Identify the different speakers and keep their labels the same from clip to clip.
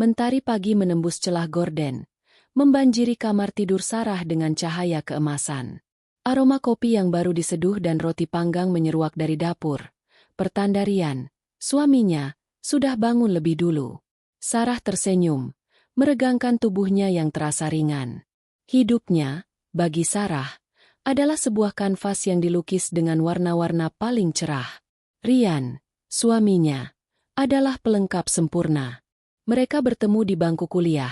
Speaker 1: Mentari pagi menembus celah gorden, membanjiri kamar tidur Sarah dengan cahaya keemasan. Aroma kopi yang baru diseduh dan roti panggang menyeruak dari dapur. Pertanda Ryan, suaminya, sudah bangun lebih dulu. Sarah tersenyum, meregangkan tubuhnya yang terasa ringan. Hidupnya, bagi Sarah, adalah sebuah kanvas yang dilukis dengan warna-warna paling cerah. Ryan, suaminya, adalah pelengkap sempurna. Mereka bertemu di bangku kuliah.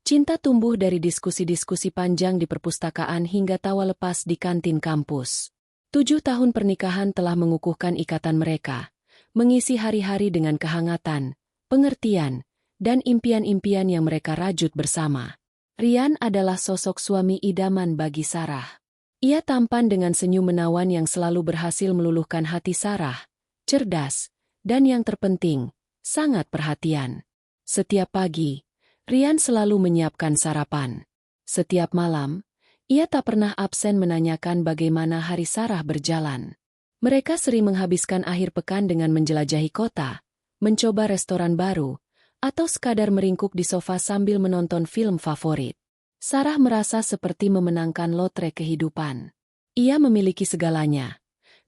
Speaker 1: Cinta tumbuh dari diskusi-diskusi panjang di perpustakaan hingga tawa lepas di kantin kampus. 7 tahun pernikahan telah mengukuhkan ikatan mereka, mengisi hari-hari dengan kehangatan, pengertian, dan impian-impian yang mereka rajut bersama. Ryan adalah sosok suami idaman bagi Sarah. Ia tampan dengan senyum menawan yang selalu berhasil meluluhkan hati Sarah, cerdas, dan yang terpenting, sangat perhatian. Setiap pagi, Ryan selalu menyiapkan sarapan. Setiap malam, ia tak pernah absen menanyakan bagaimana hari Sarah berjalan. Mereka sering menghabiskan akhir pekan dengan menjelajahi kota, mencoba restoran baru, atau sekadar meringkuk di sofa sambil menonton film favorit. Sarah merasa seperti memenangkan lotre kehidupan. Ia memiliki segalanya.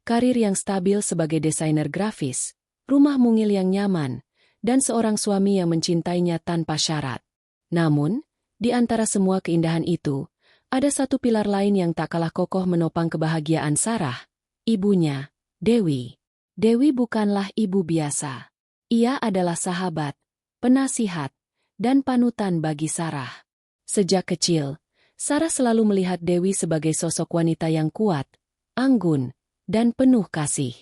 Speaker 1: Karir yang stabil sebagai desainer grafis, rumah mungil yang nyaman, dan seorang suami yang mencintainya tanpa syarat. Namun, di antara semua keindahan itu, ada satu pilar lain yang tak kalah kokoh menopang kebahagiaan Sarah, ibunya, Dewi. Dewi bukanlah ibu biasa. Ia adalah sahabat, penasihat, dan panutan bagi Sarah. Sejak kecil, Sarah selalu melihat Dewi sebagai sosok wanita yang kuat, anggun, dan penuh kasih.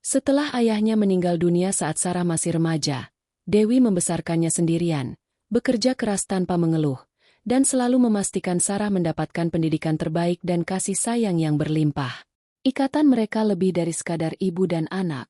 Speaker 1: Setelah ayahnya meninggal dunia saat Sarah masih remaja, Dewi membesarkannya sendirian, bekerja keras tanpa mengeluh, dan selalu memastikan Sarah mendapatkan pendidikan terbaik dan kasih sayang yang berlimpah. Ikatan mereka lebih dari sekadar ibu dan anak.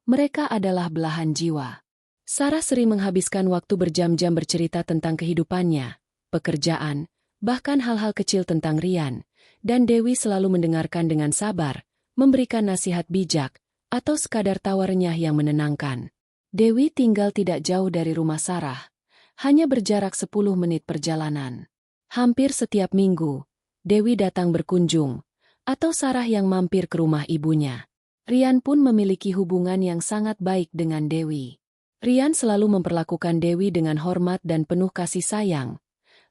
Speaker 1: Mereka adalah belahan jiwa. Sarah sering menghabiskan waktu berjam-jam bercerita tentang kehidupannya, pekerjaan, bahkan hal-hal kecil tentang Ryan, dan Dewi selalu mendengarkan dengan sabar, memberikan nasihat bijak, atau sekadar tawa renyah yang menenangkan. Dewi tinggal tidak jauh dari rumah Sarah, hanya berjarak 10 menit perjalanan. Hampir setiap minggu, Dewi datang berkunjung, atau Sarah yang mampir ke rumah ibunya. Ryan pun memiliki hubungan yang sangat baik dengan Dewi. Ryan selalu memperlakukan Dewi dengan hormat dan penuh kasih sayang,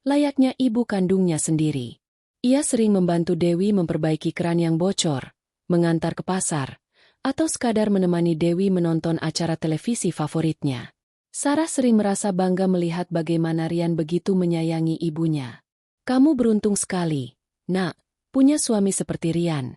Speaker 1: layaknya ibu kandungnya sendiri. Ia sering membantu Dewi memperbaiki keran yang bocor, mengantar ke pasar, atau sekadar menemani Dewi menonton acara televisi favoritnya. Sarah sering merasa bangga melihat bagaimana Ryan begitu menyayangi ibunya. "Kamu beruntung sekali, Nak, punya suami seperti Ryan,"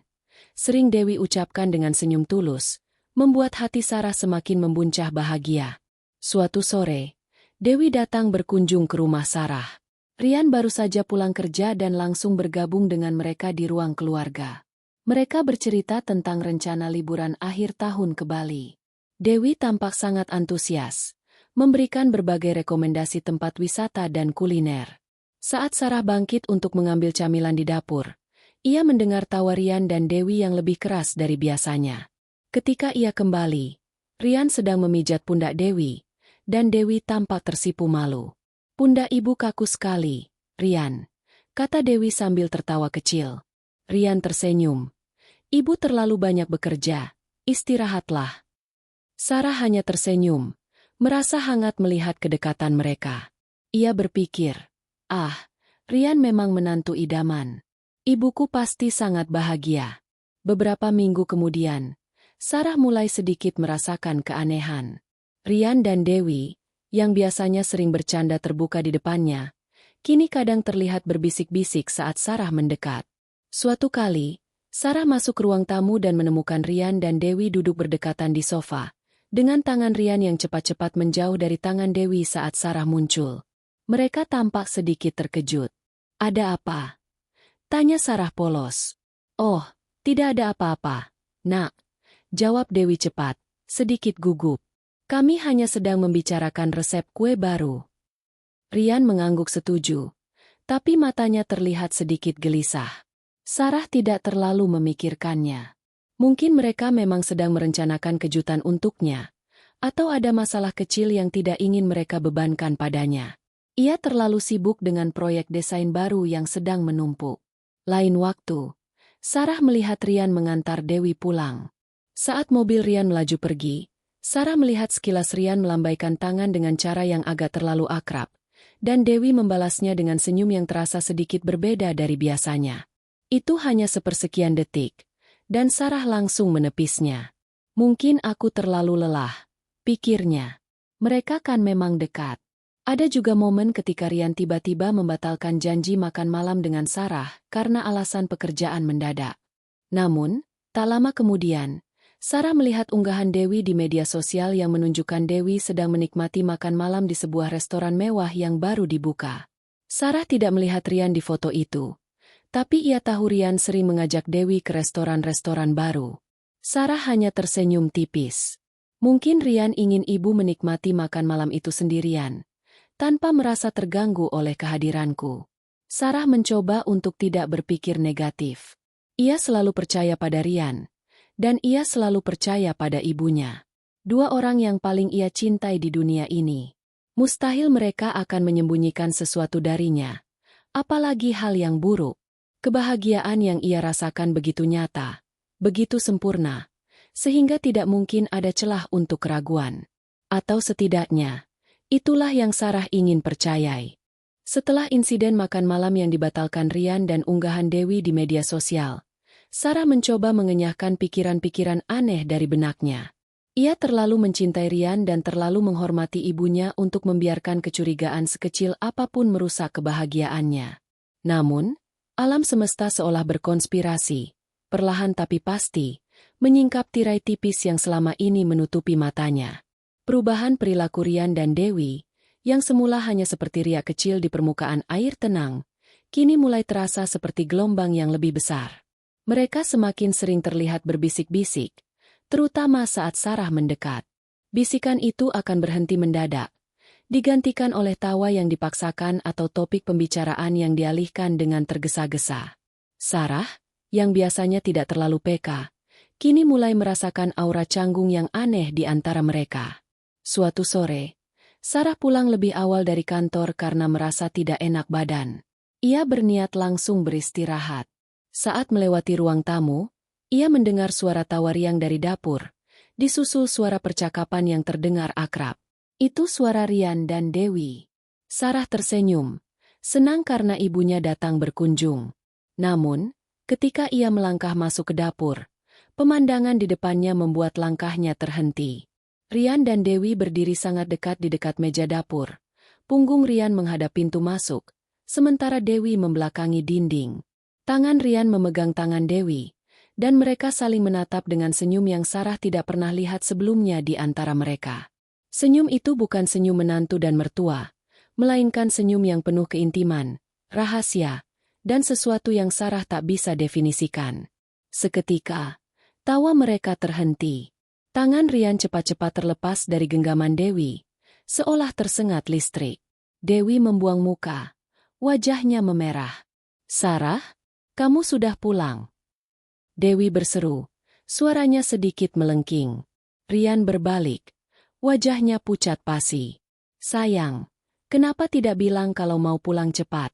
Speaker 1: sering Dewi ucapkan dengan senyum tulus, membuat hati Sarah semakin membuncah bahagia. Suatu sore, Dewi datang berkunjung ke rumah Sarah. Ryan baru saja pulang kerja dan langsung bergabung dengan mereka di ruang keluarga. Mereka bercerita tentang rencana liburan akhir tahun ke Bali. Dewi tampak sangat antusias, memberikan berbagai rekomendasi tempat wisata dan kuliner. Saat Sarah bangkit untuk mengambil camilan di dapur, ia mendengar tawa Ryan dan Dewi yang lebih keras dari biasanya. Ketika ia kembali, Ryan sedang memijat pundak Dewi, dan Dewi tampak tersipu malu. "Pundak ibu kaku sekali, Ryan," kata Dewi sambil tertawa kecil. Ryan tersenyum. "Ibu terlalu banyak bekerja, istirahatlah." Sarah hanya tersenyum, merasa hangat melihat kedekatan mereka. Ia berpikir, Ryan memang menantu idaman. Ibuku pasti sangat bahagia. Beberapa minggu kemudian, Sarah mulai sedikit merasakan keanehan. Ryan dan Dewi, yang biasanya sering bercanda terbuka di depannya, kini kadang terlihat berbisik-bisik saat Sarah mendekat. Suatu kali, Sarah masuk ke ruang tamu dan menemukan Ryan dan Dewi duduk berdekatan di sofa, dengan tangan Ryan yang cepat-cepat menjauh dari tangan Dewi saat Sarah muncul. Mereka tampak sedikit terkejut. "Ada apa?" tanya Sarah polos. "Oh, tidak ada apa-apa, Nak," jawab Dewi cepat, sedikit gugup. "Kami hanya sedang membicarakan resep kue baru." Ryan mengangguk setuju, tapi matanya terlihat sedikit gelisah. Sarah tidak terlalu memikirkannya. Mungkin mereka memang sedang merencanakan kejutan untuknya, Atau ada masalah kecil yang tidak ingin mereka bebankan padanya. Ia terlalu sibuk dengan proyek desain baru yang sedang menumpuk. Lain waktu, Sarah melihat Rian mengantar Dewi pulang. Saat mobil Rian melaju pergi, Sarah melihat sekilas Rian melambaikan tangan dengan cara yang agak terlalu akrab, dan Dewi membalasnya dengan senyum yang terasa sedikit berbeda dari biasanya. Itu hanya sepersekian detik, dan Sarah langsung menepisnya. Mungkin aku terlalu lelah, pikirnya. Mereka kan memang dekat. Ada juga momen ketika Rian tiba-tiba membatalkan janji makan malam dengan Sarah karena alasan pekerjaan mendadak. Namun, tak lama kemudian, Sarah melihat unggahan Dewi di media sosial yang menunjukkan Dewi sedang menikmati makan malam di sebuah restoran mewah yang baru dibuka. Sarah tidak melihat Rian di foto itu, tapi ia tahu Rian sering mengajak Dewi ke restoran-restoran baru. Sarah hanya tersenyum tipis. Mungkin Rian ingin ibu menikmati makan malam itu sendirian, tanpa merasa terganggu oleh kehadiranku. Sarah mencoba untuk tidak berpikir negatif. Ia selalu percaya pada Rian, dan ia selalu percaya pada ibunya. Dua orang yang paling ia cintai di dunia ini. Mustahil mereka akan menyembunyikan sesuatu darinya. Apalagi hal yang buruk. Kebahagiaan yang ia rasakan begitu nyata, begitu sempurna, sehingga tidak mungkin ada celah untuk keraguan. Atau setidaknya, itulah yang Sarah ingin percayai. Setelah insiden makan malam yang dibatalkan Rian dan unggahan Dewi di media sosial, Sarah mencoba mengenyahkan pikiran-pikiran aneh dari benaknya. Ia terlalu mencintai Rian dan terlalu menghormati ibunya untuk membiarkan kecurigaan sekecil apapun merusak kebahagiaannya. Namun, alam semesta seolah berkonspirasi, perlahan tapi pasti, menyingkap tirai tipis yang selama ini menutupi matanya. Perubahan perilaku Rian dan Dewi, yang semula hanya seperti riak kecil di permukaan air tenang, kini mulai terasa seperti gelombang yang lebih besar. Mereka semakin sering terlihat berbisik-bisik, terutama saat Sarah mendekat. Bisikan itu akan berhenti mendadak, digantikan oleh tawa yang dipaksakan atau topik pembicaraan yang dialihkan dengan tergesa-gesa. Sarah, yang biasanya tidak terlalu peka, kini mulai merasakan aura canggung yang aneh di antara mereka. Suatu sore, Sarah pulang lebih awal dari kantor karena merasa tidak enak badan. Ia berniat langsung beristirahat. Saat melewati ruang tamu, ia mendengar suara tawa riang dari dapur, disusul suara percakapan yang terdengar akrab. Itu suara Rian dan Dewi. Sarah tersenyum, senang karena ibunya datang berkunjung. Namun, ketika ia melangkah masuk ke dapur, pemandangan di depannya membuat langkahnya terhenti. Rian dan Dewi berdiri sangat dekat di dekat meja dapur. Punggung Rian menghadap pintu masuk, sementara Dewi membelakangi dinding. Tangan Rian memegang tangan Dewi, dan mereka saling menatap dengan senyum yang Sarah tidak pernah lihat sebelumnya di antara mereka. Senyum itu bukan senyum menantu dan mertua, melainkan senyum yang penuh keintiman, rahasia, dan sesuatu yang Sarah tak bisa definisikan. Seketika, tawa mereka terhenti. Tangan Rian cepat-cepat terlepas dari genggaman Dewi, seolah tersengat listrik. Dewi membuang muka, wajahnya memerah. "Sarah, kamu sudah pulang?" Dewi berseru, suaranya sedikit melengking. Rian berbalik, wajahnya pucat pasi. "Sayang, kenapa tidak bilang kalau mau pulang cepat?"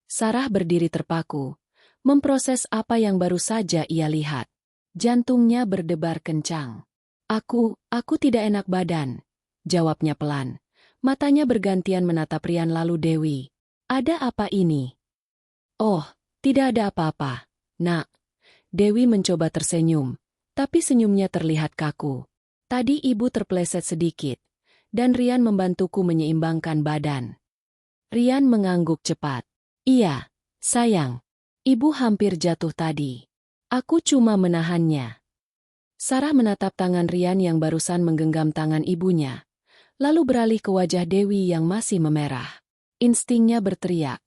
Speaker 1: Sarah berdiri terpaku, memproses apa yang baru saja ia lihat. Jantungnya berdebar kencang. Aku tidak enak badan," jawabnya pelan. Matanya bergantian menatap Rian lalu Dewi. "Ada apa ini?" "Oh, tidak ada apa-apa, Nak." Dewi mencoba tersenyum, tapi senyumnya terlihat kaku. "Tadi ibu terpeleset sedikit, dan Rian membantuku menyeimbangkan badan." Rian mengangguk cepat. "Iya, sayang. Ibu hampir jatuh tadi. Aku cuma menahannya." Sarah menatap tangan Rian yang barusan menggenggam tangan ibunya, lalu beralih ke wajah Dewi yang masih memerah. Instingnya berteriak,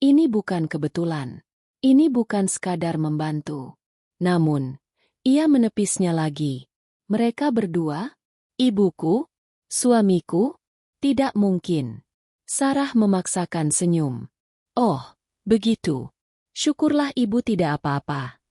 Speaker 1: "Ini bukan kebetulan. Ini bukan sekadar membantu." Namun, ia menepisnya lagi. "Mereka berdua? Ibuku? Suamiku? Tidak mungkin." Sarah memaksakan senyum. "Oh, begitu. Syukurlah ibu tidak apa-apa."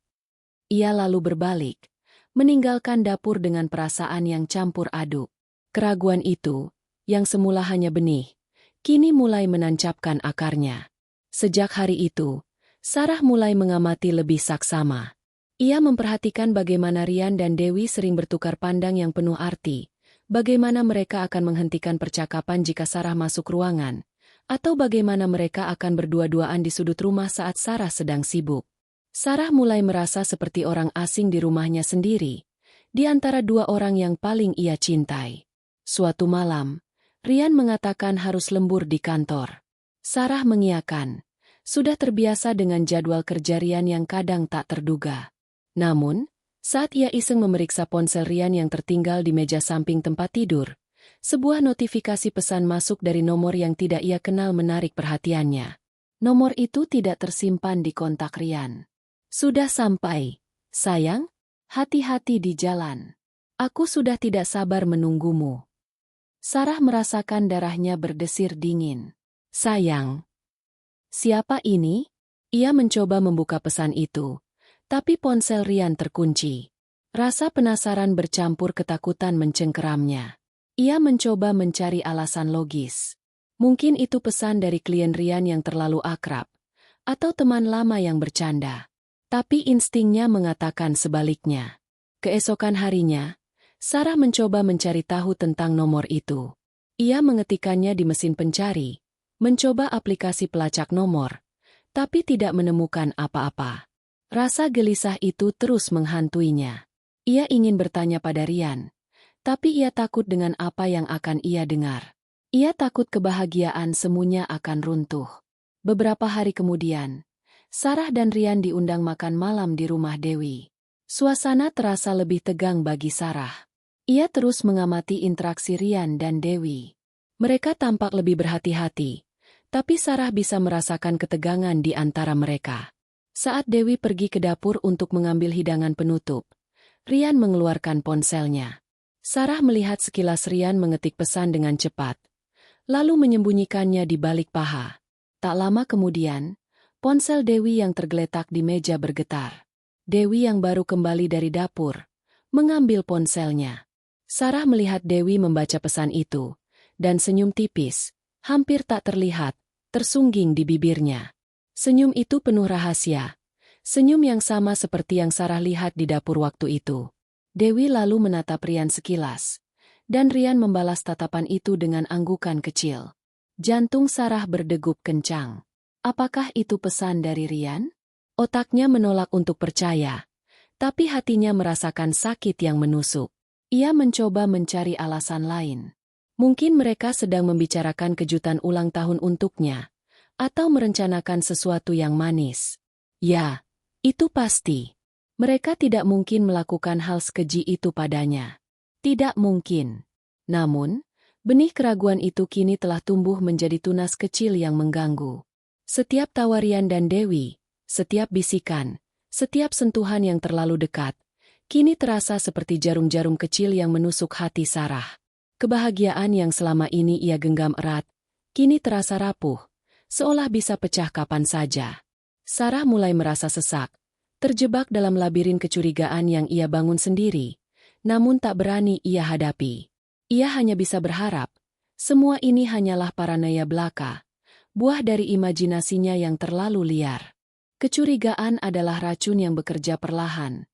Speaker 1: Ia lalu berbalik, meninggalkan dapur dengan perasaan yang campur aduk. Keraguan itu, yang semula hanya benih, kini mulai menancapkan akarnya. Sejak hari itu, Sarah mulai mengamati lebih saksama. Ia memperhatikan bagaimana Ryan dan Dewi sering bertukar pandang yang penuh arti, bagaimana mereka akan menghentikan percakapan jika Sarah masuk ruangan, atau bagaimana mereka akan berdua-duaan di sudut rumah saat Sarah sedang sibuk. Sarah mulai merasa seperti orang asing di rumahnya sendiri, di antara dua orang yang paling ia cintai. Suatu malam, Ryan mengatakan harus lembur di kantor. Sarah mengiyakan. Sudah terbiasa dengan jadwal kerja Ryan yang kadang tak terduga. Namun, saat ia iseng memeriksa ponsel Ryan yang tertinggal di meja samping tempat tidur, sebuah notifikasi pesan masuk dari nomor yang tidak ia kenal menarik perhatiannya. Nomor itu tidak tersimpan di kontak Ryan. "Sudah sampai, sayang. Hati-hati di jalan. Aku sudah tidak sabar menunggumu." Sarah merasakan darahnya berdesir dingin. "Sayang. Siapa ini?" Ia mencoba membuka pesan itu, tapi ponsel Ryan terkunci. Rasa penasaran bercampur ketakutan mencengkeramnya. Ia mencoba mencari alasan logis. Mungkin itu pesan dari klien Ryan yang terlalu akrab, atau teman lama yang bercanda. Tapi instingnya mengatakan sebaliknya. Keesokan harinya, Sarah mencoba mencari tahu tentang nomor itu. Ia mengetikkannya di mesin pencari, mencoba aplikasi pelacak nomor, tapi tidak menemukan apa-apa. Rasa gelisah itu terus menghantuinya. Ia ingin bertanya pada Ryan, tapi ia takut dengan apa yang akan ia dengar. Ia takut kebahagiaan semuanya akan runtuh. Beberapa hari kemudian, Sarah dan Ryan diundang makan malam di rumah Dewi. Suasana terasa lebih tegang bagi Sarah. Ia terus mengamati interaksi Ryan dan Dewi. Mereka tampak lebih berhati-hati, tapi Sarah bisa merasakan ketegangan di antara mereka. Saat Dewi pergi ke dapur untuk mengambil hidangan penutup, Ryan mengeluarkan ponselnya. Sarah melihat sekilas Ryan mengetik pesan dengan cepat, lalu menyembunyikannya di balik paha. Tak lama kemudian, ponsel Dewi yang tergeletak di meja bergetar. Dewi yang baru kembali dari dapur mengambil ponselnya. Sarah melihat Dewi membaca pesan itu, dan senyum tipis, hampir tak terlihat, tersungging di bibirnya. Senyum itu penuh rahasia, senyum yang sama seperti yang Sarah lihat di dapur waktu itu. Dewi lalu menatap Ryan sekilas, dan Ryan membalas tatapan itu dengan anggukan kecil. Jantung Sarah berdegup kencang. Apakah itu pesan dari Ryan? Otaknya menolak untuk percaya, tapi hatinya merasakan sakit yang menusuk. Ia mencoba mencari alasan lain. Mungkin mereka sedang membicarakan kejutan ulang tahun untuknya, atau merencanakan sesuatu yang manis. Ya, itu pasti. Mereka tidak mungkin melakukan hal sekeji itu padanya. Tidak mungkin. Namun, benih keraguan itu kini telah tumbuh menjadi tunas kecil yang mengganggu. Setiap tawarian dan Dewi, setiap bisikan, setiap sentuhan yang terlalu dekat, kini terasa seperti jarum-jarum kecil yang menusuk hati Sarah. Kebahagiaan yang selama ini ia genggam erat, kini terasa rapuh, seolah bisa pecah kapan saja. Sarah mulai merasa sesak, terjebak dalam labirin kecurigaan yang ia bangun sendiri, namun tak berani ia hadapi. Ia hanya bisa berharap, semua ini hanyalah paranoia belaka, buah dari imajinasinya yang terlalu liar. Kecurigaan adalah racun yang bekerja perlahan,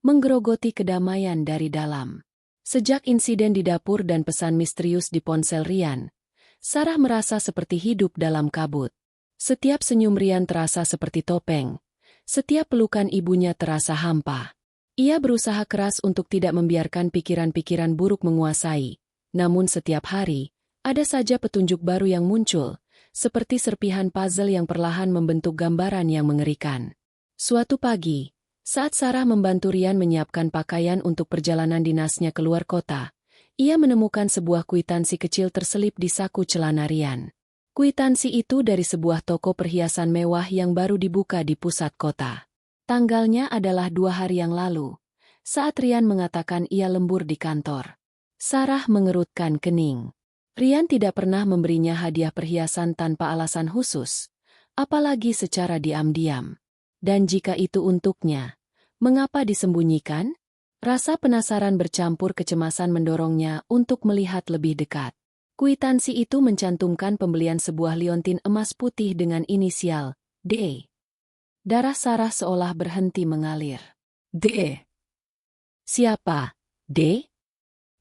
Speaker 1: menggerogoti kedamaian dari dalam. Sejak insiden di dapur dan pesan misterius di ponsel Ryan, Sarah merasa seperti hidup dalam kabut. Setiap senyum Ryan terasa seperti topeng, setiap pelukan ibunya terasa hampa. Ia berusaha keras untuk tidak membiarkan pikiran-pikiran buruk menguasai, namun setiap hari, ada saja petunjuk baru yang muncul, seperti serpihan puzzle yang perlahan membentuk gambaran yang mengerikan. Suatu pagi, saat Sarah membantu Ryan menyiapkan pakaian untuk perjalanan dinasnya keluar kota, ia menemukan sebuah kwitansi kecil terselip di saku celana Ryan. Kwitansi itu dari sebuah toko perhiasan mewah yang baru dibuka di pusat kota. Tanggalnya adalah 2 hari yang lalu, saat Ryan mengatakan ia lembur di kantor. Sarah mengerutkan kening. Ryan tidak pernah memberinya hadiah perhiasan tanpa alasan khusus, apalagi secara diam-diam. Dan jika itu untuknya, mengapa disembunyikan? Rasa penasaran bercampur kecemasan mendorongnya untuk melihat lebih dekat. Kwitansi itu mencantumkan pembelian sebuah liontin emas putih dengan inisial D. Darah Sarah seolah berhenti mengalir. D. Siapa? D?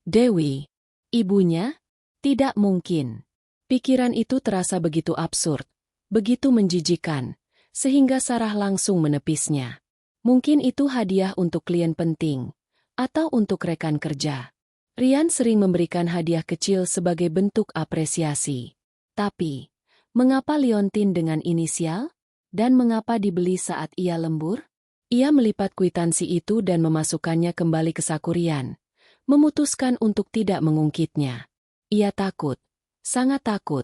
Speaker 1: Dewi. Ibunya? Tidak mungkin. Pikiran itu terasa begitu absurd, begitu menjijikan, sehingga Sarah langsung menepisnya. Mungkin itu hadiah untuk klien penting, atau untuk rekan kerja. Rian sering memberikan hadiah kecil sebagai bentuk apresiasi. Tapi, mengapa liontin dengan inisial? Dan mengapa dibeli saat ia lembur? Ia melipat kwitansi itu dan memasukkannya kembali ke saku Rian, memutuskan untuk tidak mengungkitnya. Ia takut, sangat takut,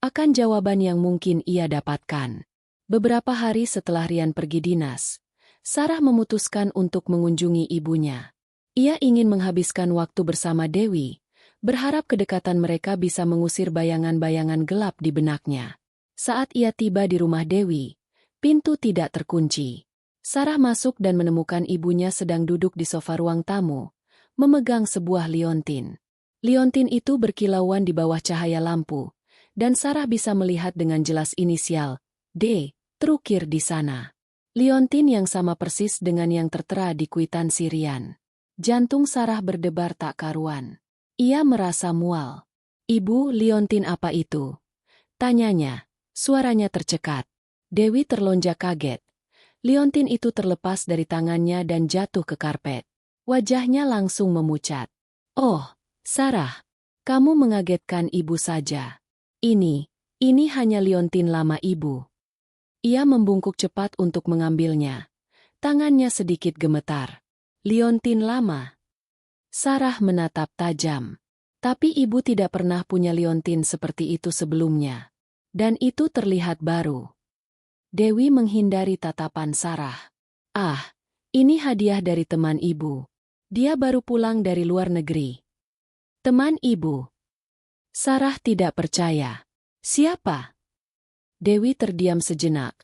Speaker 1: akan jawaban yang mungkin ia dapatkan. Beberapa hari setelah Rian pergi dinas, Sarah memutuskan untuk mengunjungi ibunya. Ia ingin menghabiskan waktu bersama Dewi, berharap kedekatan mereka bisa mengusir bayangan-bayangan gelap di benaknya. Saat ia tiba di rumah Dewi, pintu tidak terkunci. Sarah masuk dan menemukan ibunya sedang duduk di sofa ruang tamu, memegang sebuah liontin. Liontin itu berkilauan di bawah cahaya lampu, dan Sarah bisa melihat dengan jelas inisial D terukir di sana. Liontin yang sama persis dengan yang tertera di kwitansi Rian. Jantung Sarah berdebar tak karuan. Ia merasa mual. "Ibu, liontin apa itu?" tanyanya. Suaranya tercekat. Dewi terlonjak kaget. Liontin itu terlepas dari tangannya dan jatuh ke karpet. Wajahnya langsung memucat. "Oh, Sarah, kamu mengagetkan ibu saja. Ini hanya liontin lama ibu." Ia membungkuk cepat untuk mengambilnya. Tangannya sedikit gemetar. "Liontin lama?" Sarah menatap tajam. Tapi ibu tidak pernah punya liontin seperti itu sebelumnya. Dan itu terlihat baru. Dewi menghindari tatapan Sarah. "Ah, ini hadiah dari teman ibu. Dia baru pulang dari luar negeri." "Teman ibu?" Sarah tidak percaya. "Siapa?" Dewi terdiam sejenak,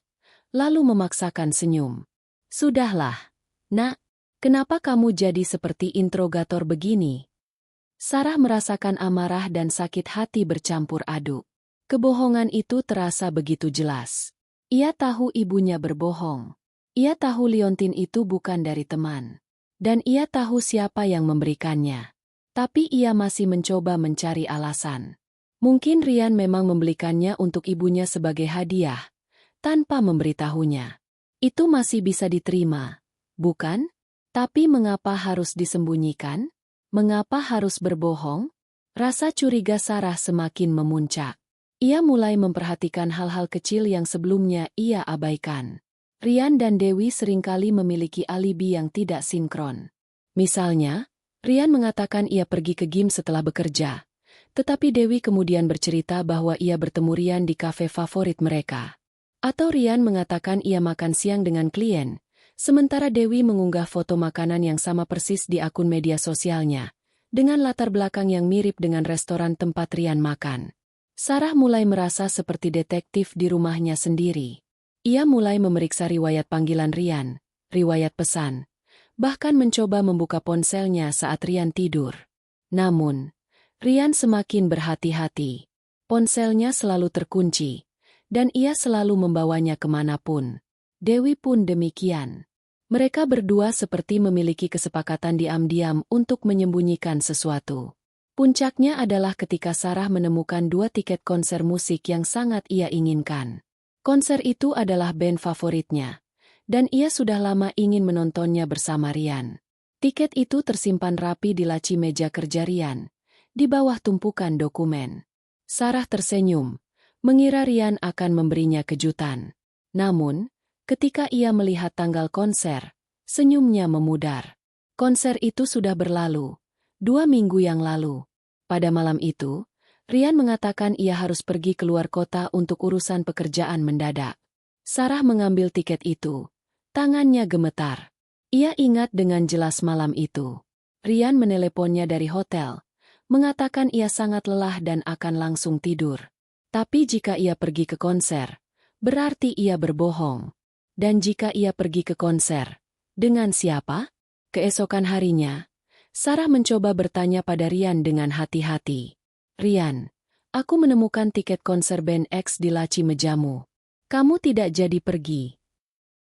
Speaker 1: lalu memaksakan senyum. "Sudahlah, Nak. Kenapa kamu jadi seperti interrogator begini?" Sarah merasakan amarah dan sakit hati bercampur aduk. Kebohongan itu terasa begitu jelas. Ia tahu ibunya berbohong. Ia tahu liontin itu bukan dari teman. Dan ia tahu siapa yang memberikannya. Tapi ia masih mencoba mencari alasan. Mungkin Rian memang membelikannya untuk ibunya sebagai hadiah, tanpa memberitahunya. Itu masih bisa diterima, bukan? Tapi mengapa harus disembunyikan? Mengapa harus berbohong? Rasa curiga Sarah semakin memuncak. Ia mulai memperhatikan hal-hal kecil yang sebelumnya ia abaikan. Rian dan Dewi seringkali memiliki alibi yang tidak sinkron. Misalnya, Rian mengatakan ia pergi ke gym setelah bekerja, tetapi Dewi kemudian bercerita bahwa ia bertemu Rian di kafe favorit mereka. Atau Rian mengatakan ia makan siang dengan klien, sementara Dewi mengunggah foto makanan yang sama persis di akun media sosialnya, dengan latar belakang yang mirip dengan restoran tempat Rian makan. Sarah mulai merasa seperti detektif di rumahnya sendiri. Ia mulai memeriksa riwayat panggilan Rian, riwayat pesan, bahkan mencoba membuka ponselnya saat Rian tidur. Namun, Rian semakin berhati-hati. Ponselnya selalu terkunci, dan ia selalu membawanya kemanapun. Dewi pun demikian. Mereka berdua seperti memiliki kesepakatan diam-diam untuk menyembunyikan sesuatu. Puncaknya adalah ketika Sarah menemukan 2 tiket konser musik yang sangat ia inginkan. Konser itu adalah band favoritnya, dan ia sudah lama ingin menontonnya bersama Rian. Tiket itu tersimpan rapi di laci meja kerja Rian, di bawah tumpukan dokumen. Sarah tersenyum, mengira Rian akan memberinya kejutan. Namun, ketika ia melihat tanggal konser, senyumnya memudar. Konser itu sudah berlalu, 2 minggu yang lalu. Pada malam itu, Rian mengatakan ia harus pergi keluar kota untuk urusan pekerjaan mendadak. Sarah mengambil tiket itu. Tangannya gemetar. Ia ingat dengan jelas malam itu. Rian meneleponnya dari hotel, mengatakan ia sangat lelah dan akan langsung tidur. Tapi jika ia pergi ke konser, berarti ia berbohong. Dan jika ia pergi ke konser, dengan siapa? Keesokan harinya, Sarah mencoba bertanya pada Rian dengan hati-hati. Rian, aku menemukan tiket konser band X di laci mejamu. Kamu tidak jadi pergi.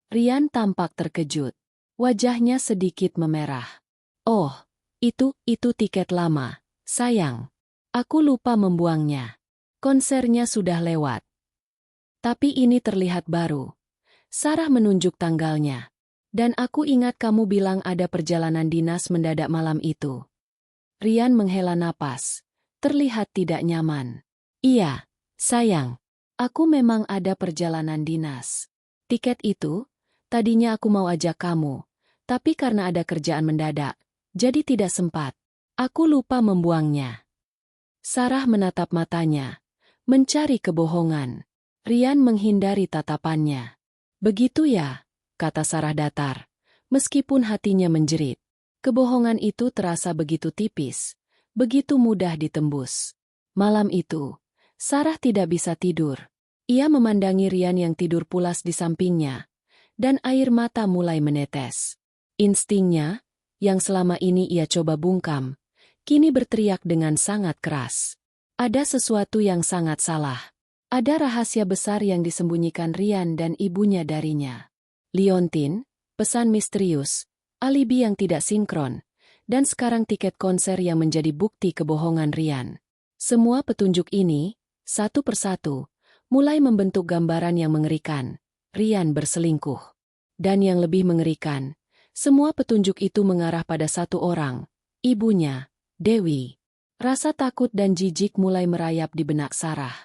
Speaker 1: Rian tampak terkejut. Wajahnya sedikit memerah. Oh, itu tiket lama, sayang. Aku lupa membuangnya. Konsernya sudah lewat. Tapi ini terlihat baru. Sarah menunjuk tanggalnya. Dan aku ingat kamu bilang ada perjalanan dinas mendadak malam itu. Rian menghela napas. Terlihat tidak nyaman. Iya, sayang. Aku memang ada perjalanan dinas. Tiket itu, tadinya aku mau ajak kamu. Tapi karena ada kerjaan mendadak, jadi tidak sempat. Aku lupa membuangnya. Sarah menatap matanya. Mencari kebohongan. Rian menghindari tatapannya. Begitu ya, kata Sarah datar. Meskipun hatinya menjerit. Kebohongan itu terasa begitu tipis. Begitu mudah ditembus. Malam itu, Sarah tidak bisa tidur. Ia memandangi Rian yang tidur pulas di sampingnya. Dan air mata mulai menetes. Instingnya, yang selama ini ia coba bungkam, kini berteriak dengan sangat keras. Ada sesuatu yang sangat salah. Ada rahasia besar yang disembunyikan Rian dan ibunya darinya. Liontin, pesan misterius, alibi yang tidak sinkron, dan sekarang tiket konser yang menjadi bukti kebohongan Rian. Semua petunjuk ini, satu persatu, mulai membentuk gambaran yang mengerikan. Rian berselingkuh. Dan yang lebih mengerikan, semua petunjuk itu mengarah pada satu orang, ibunya, Dewi. Rasa takut dan jijik mulai merayap di benak Sarah.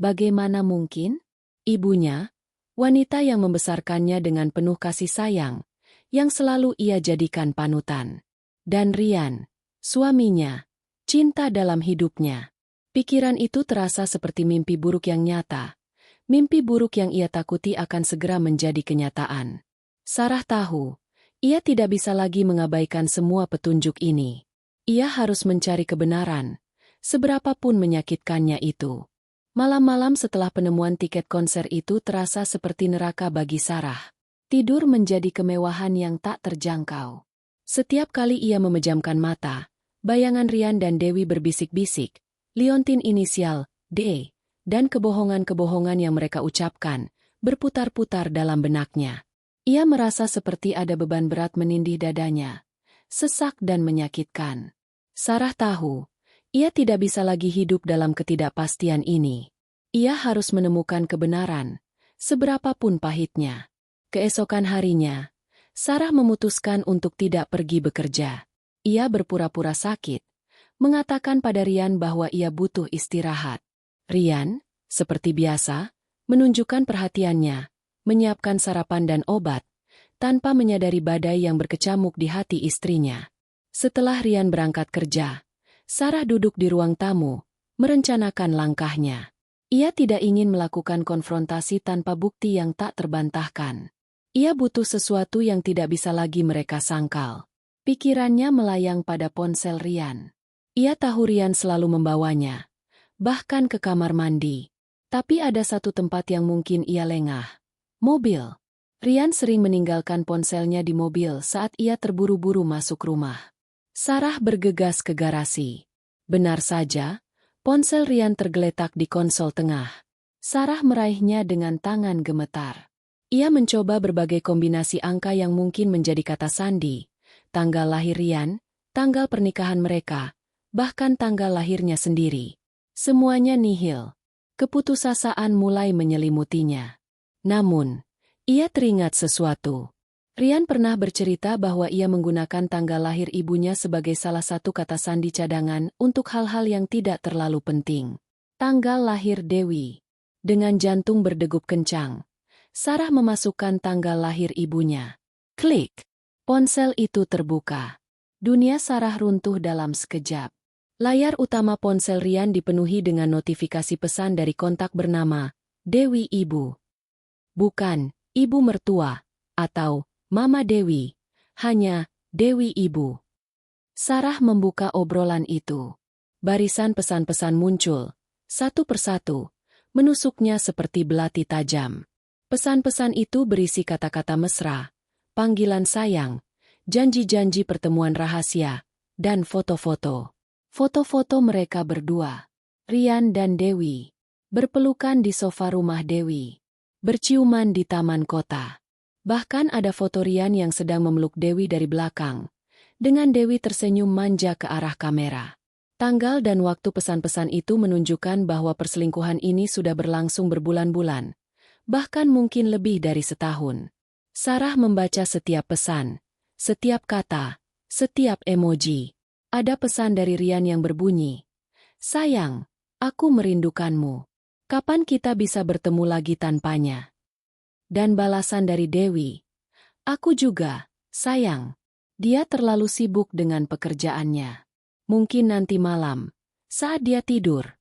Speaker 1: Bagaimana mungkin? Ibunya, wanita yang membesarkannya dengan penuh kasih sayang, yang selalu ia jadikan panutan. Dan Rian, suaminya, cinta dalam hidupnya. Pikiran itu terasa seperti mimpi buruk yang nyata. Mimpi buruk yang ia takuti akan segera menjadi kenyataan. Sarah tahu, ia tidak bisa lagi mengabaikan semua petunjuk ini. Ia harus mencari kebenaran, seberapapun menyakitkannya itu. Malam-malam setelah penemuan tiket konser itu terasa seperti neraka bagi Sarah. Tidur menjadi kemewahan yang tak terjangkau. Setiap kali ia memejamkan mata, bayangan Rian dan Dewi berbisik-bisik, Liontin inisial, D, dan kebohongan-kebohongan yang mereka ucapkan, berputar-putar dalam benaknya. Ia merasa seperti ada beban berat menindih dadanya, sesak dan menyakitkan. Sarah tahu, ia tidak bisa lagi hidup dalam ketidakpastian ini. Ia harus menemukan kebenaran, seberapapun pahitnya. Keesokan harinya, Sarah memutuskan untuk tidak pergi bekerja. Ia berpura-pura sakit, mengatakan pada Rian bahwa ia butuh istirahat. Rian, seperti biasa, menunjukkan perhatiannya, menyiapkan sarapan dan obat, tanpa menyadari badai yang berkecamuk di hati istrinya. Setelah Rian berangkat kerja, Sarah duduk di ruang tamu, merencanakan langkahnya. Ia tidak ingin melakukan konfrontasi tanpa bukti yang tak terbantahkan. Ia butuh sesuatu yang tidak bisa lagi mereka sangkal. Pikirannya melayang pada ponsel Rian. Ia tahu Rian selalu membawanya, bahkan ke kamar mandi. Tapi ada satu tempat yang mungkin ia lengah. Mobil. Rian sering meninggalkan ponselnya di mobil saat ia terburu-buru masuk rumah. Sarah bergegas ke garasi. Benar saja, ponsel Rian tergeletak di konsol tengah. Sarah meraihnya dengan tangan gemetar. Ia mencoba berbagai kombinasi angka yang mungkin menjadi kata sandi. Tanggal lahir Rian, tanggal pernikahan mereka, bahkan tanggal lahirnya sendiri. Semuanya nihil. Keputusasaan mulai menyelimutinya. Namun, ia teringat sesuatu. Rian pernah bercerita bahwa ia menggunakan tanggal lahir ibunya sebagai salah satu kata sandi cadangan untuk hal-hal yang tidak terlalu penting. Tanggal lahir Dewi. Dengan jantung berdegup kencang, Sarah memasukkan tanggal lahir ibunya. Klik. Ponsel itu terbuka. Dunia Sarah runtuh dalam sekejap. Layar utama ponsel Rian dipenuhi dengan notifikasi pesan dari kontak bernama Dewi Ibu. Bukan Ibu Mertua atau Mama Dewi, hanya Dewi Ibu. Sarah membuka obrolan itu. Barisan pesan-pesan muncul, satu persatu, menusuknya seperti belati tajam. Pesan-pesan itu berisi kata-kata mesra, panggilan sayang, janji-janji pertemuan rahasia, dan foto-foto. Foto-foto mereka berdua, Rian dan Dewi, berpelukan di sofa rumah Dewi, berciuman di taman kota. Bahkan ada foto Rian yang sedang memeluk Dewi dari belakang, dengan Dewi tersenyum manja ke arah kamera. Tanggal dan waktu pesan-pesan itu menunjukkan bahwa perselingkuhan ini sudah berlangsung berbulan-bulan, bahkan mungkin lebih dari setahun. Sarah membaca setiap pesan, setiap kata, setiap emoji. Ada pesan dari Rian yang berbunyi, "Sayang, aku merindukanmu. Kapan kita bisa bertemu lagi tanpanya?" Dan balasan dari Dewi, "Aku juga, sayang. Dia terlalu sibuk dengan pekerjaannya. Mungkin nanti malam, saat dia tidur."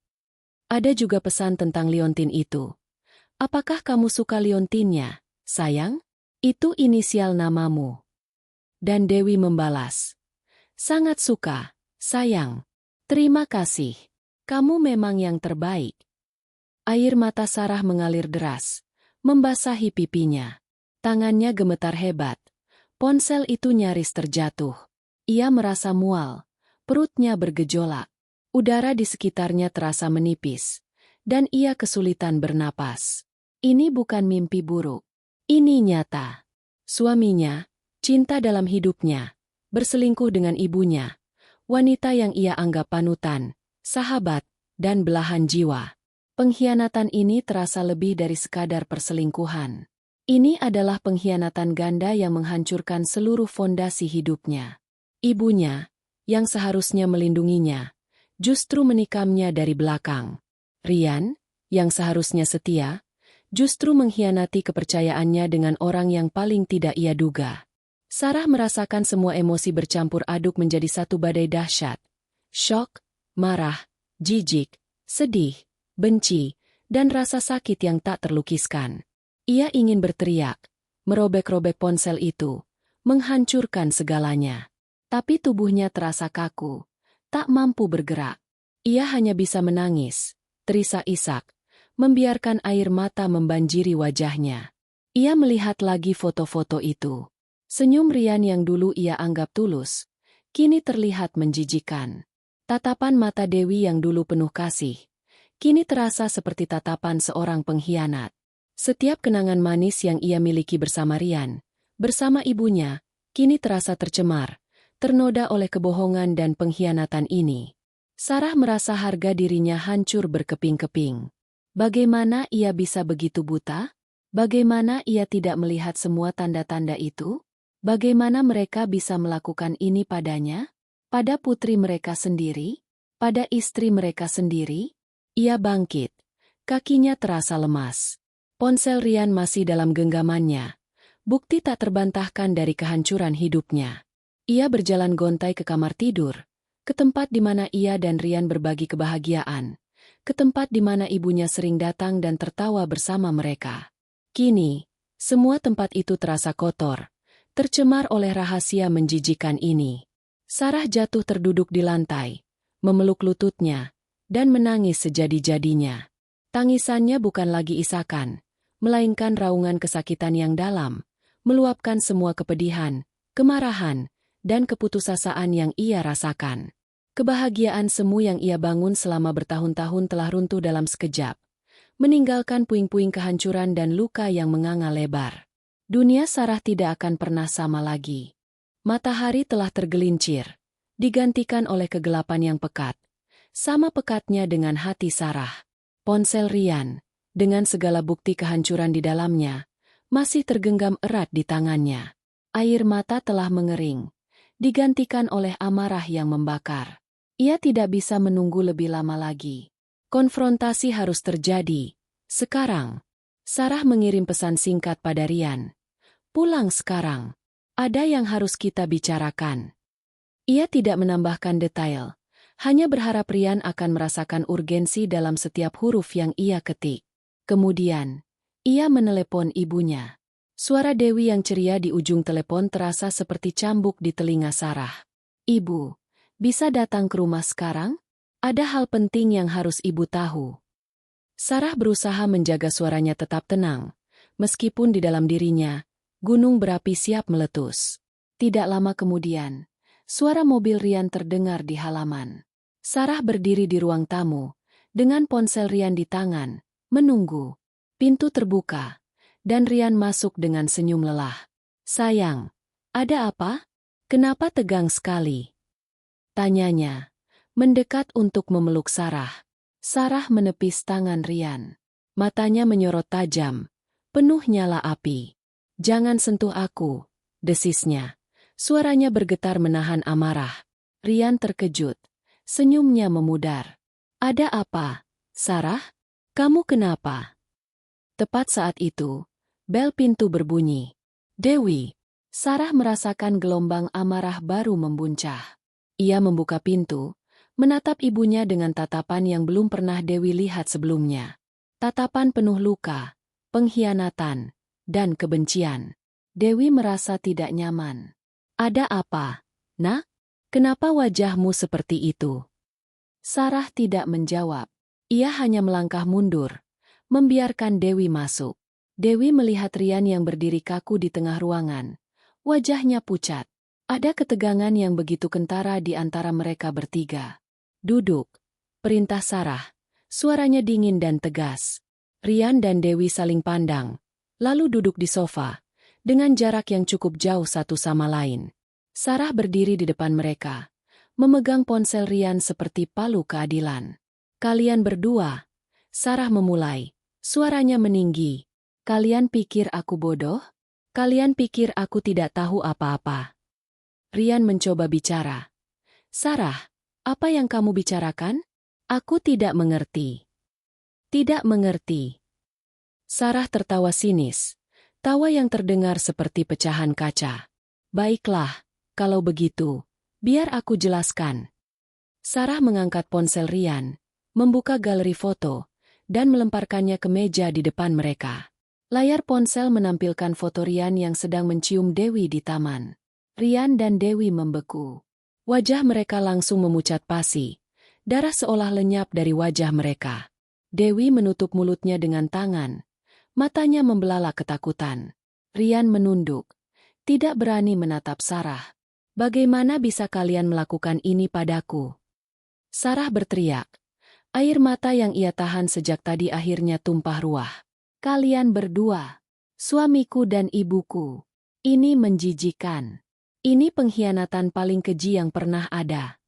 Speaker 1: Ada juga pesan tentang liontin itu. "Apakah kamu suka liontinnya, sayang? Itu inisial namamu." Dan Dewi membalas, "Sangat suka, sayang. Terima kasih. Kamu memang yang terbaik." Air mata Sarah mengalir deras, membasahi pipinya. Tangannya gemetar hebat. Ponsel itu nyaris terjatuh. Ia merasa mual. Perutnya bergejolak. Udara di sekitarnya terasa menipis. Dan ia kesulitan bernapas. Ini bukan mimpi buruk. Ini nyata. Suaminya, cinta dalam hidupnya, berselingkuh dengan ibunya. Wanita yang ia anggap panutan, sahabat, dan belahan jiwa. Pengkhianatan ini terasa lebih dari sekadar perselingkuhan. Ini adalah pengkhianatan ganda yang menghancurkan seluruh fondasi hidupnya. Ibunya, yang seharusnya melindunginya, justru menikamnya dari belakang. Rian, yang seharusnya setia, justru mengkhianati kepercayaannya dengan orang yang paling tidak ia duga. Sarah merasakan semua emosi bercampur aduk menjadi satu badai dahsyat. Syok, marah, jijik, sedih, benci, dan rasa sakit yang tak terlukiskan. Ia ingin berteriak, merobek-robek ponsel itu, menghancurkan segalanya. Tapi tubuhnya terasa kaku, tak mampu bergerak. Ia hanya bisa menangis, terisak-isak, membiarkan air mata membanjiri wajahnya. Ia melihat lagi foto-foto itu. Senyum Rian yang dulu ia anggap tulus, kini terlihat menjijikan. Tatapan mata Dewi yang dulu penuh kasih, kini terasa seperti tatapan seorang pengkhianat. Setiap kenangan manis yang ia miliki bersama Rian, bersama ibunya, kini terasa tercemar, ternoda oleh kebohongan dan pengkhianatan ini. Sarah merasa harga dirinya hancur berkeping-keping. Bagaimana ia bisa begitu buta? Bagaimana ia tidak melihat semua tanda-tanda itu? Bagaimana mereka bisa melakukan ini padanya? Pada putri mereka sendiri? Pada istri mereka sendiri? Ia bangkit. Kakinya terasa lemas. Ponsel Rian masih dalam genggamannya. Bukti tak terbantahkan dari kehancuran hidupnya. Ia berjalan gontai ke kamar tidur, ke tempat di mana ia dan Rian berbagi kebahagiaan, ke tempat di mana ibunya sering datang dan tertawa bersama mereka. Kini, semua tempat itu terasa kotor, tercemar oleh rahasia menjijikan ini. Sarah jatuh terduduk di lantai, memeluk lututnya, dan menangis sejadi-jadinya. Tangisannya bukan lagi isakan, melainkan raungan kesakitan yang dalam, meluapkan semua kepedihan, kemarahan, dan keputusasaan yang ia rasakan. Kebahagiaan semu yang ia bangun selama bertahun-tahun telah runtuh dalam sekejap, meninggalkan puing-puing kehancuran dan luka yang menganga lebar. Dunia Sarah tidak akan pernah sama lagi. Matahari telah tergelincir, digantikan oleh kegelapan yang pekat, sama pekatnya dengan hati Sarah. Ponsel Rian, dengan segala bukti kehancuran di dalamnya, masih tergenggam erat di tangannya. Air mata telah mengering, digantikan oleh amarah yang membakar. Ia tidak bisa menunggu lebih lama lagi. Konfrontasi harus terjadi. Sekarang, Sarah mengirim pesan singkat pada Rian. "Pulang sekarang. Ada yang harus kita bicarakan." Ia tidak menambahkan detail, hanya berharap Rian akan merasakan urgensi dalam setiap huruf yang ia ketik. Kemudian, ia menelepon ibunya. Suara Dewi yang ceria di ujung telepon terasa seperti cambuk di telinga Sarah. "Ibu, bisa datang ke rumah sekarang? Ada hal penting yang harus ibu tahu." Sarah berusaha menjaga suaranya tetap tenang, meskipun di dalam dirinya, gunung berapi siap meletus. Tidak lama kemudian, suara mobil Rian terdengar di halaman. Sarah berdiri di ruang tamu, dengan ponsel Rian di tangan, menunggu. Pintu terbuka, dan Rian masuk dengan senyum lelah. "Sayang, ada apa? Kenapa tegang sekali?" tanyanya, mendekat untuk memeluk Sarah. Sarah menepis tangan Rian. Matanya menyorot tajam, penuh nyala api. "Jangan sentuh aku," desisnya. Suaranya bergetar menahan amarah. Rian terkejut. Senyumnya memudar. "Ada apa, Sarah? Kamu kenapa?" Tepat saat itu, bel pintu berbunyi. "Dewi." Sarah merasakan gelombang amarah baru membuncah. Ia membuka pintu, menatap ibunya dengan tatapan yang belum pernah Dewi lihat sebelumnya. Tatapan penuh luka, pengkhianatan, dan kebencian. Dewi merasa tidak nyaman. "Ada apa, Nak? Kenapa wajahmu seperti itu?" Sarah tidak menjawab. Ia hanya melangkah mundur, membiarkan Dewi masuk. Dewi melihat Rian yang berdiri kaku di tengah ruangan. Wajahnya pucat. Ada ketegangan yang begitu kentara di antara mereka bertiga. "Duduk," perintah Sarah. Suaranya dingin dan tegas. Rian dan Dewi saling pandang, lalu duduk di sofa, dengan jarak yang cukup jauh satu sama lain. Sarah berdiri di depan mereka, memegang ponsel Rian seperti palu keadilan. "Kalian berdua," Sarah memulai, suaranya meninggi. "Kalian pikir aku bodoh? Kalian pikir aku tidak tahu apa-apa?" Rian mencoba bicara. "Sarah, apa yang kamu bicarakan? Aku tidak mengerti." "Tidak mengerti." Sarah tertawa sinis, tawa yang terdengar seperti pecahan kaca. "Baiklah, kalau begitu, biar aku jelaskan." Sarah mengangkat ponsel Rian, membuka galeri foto, dan melemparkannya ke meja di depan mereka. Layar ponsel menampilkan foto Rian yang sedang mencium Dewi di taman. Rian dan Dewi membeku. Wajah mereka langsung memucat pasi. Darah seolah lenyap dari wajah mereka. Dewi menutup mulutnya dengan tangan. Matanya membelalak ketakutan. Rian menunduk. Tidak berani menatap Sarah. "Bagaimana bisa kalian melakukan ini padaku?" Sarah berteriak. Air mata yang ia tahan sejak tadi akhirnya tumpah ruah. "Kalian berdua, suamiku dan ibuku. Ini menjijikan. Ini pengkhianatan paling keji yang pernah ada."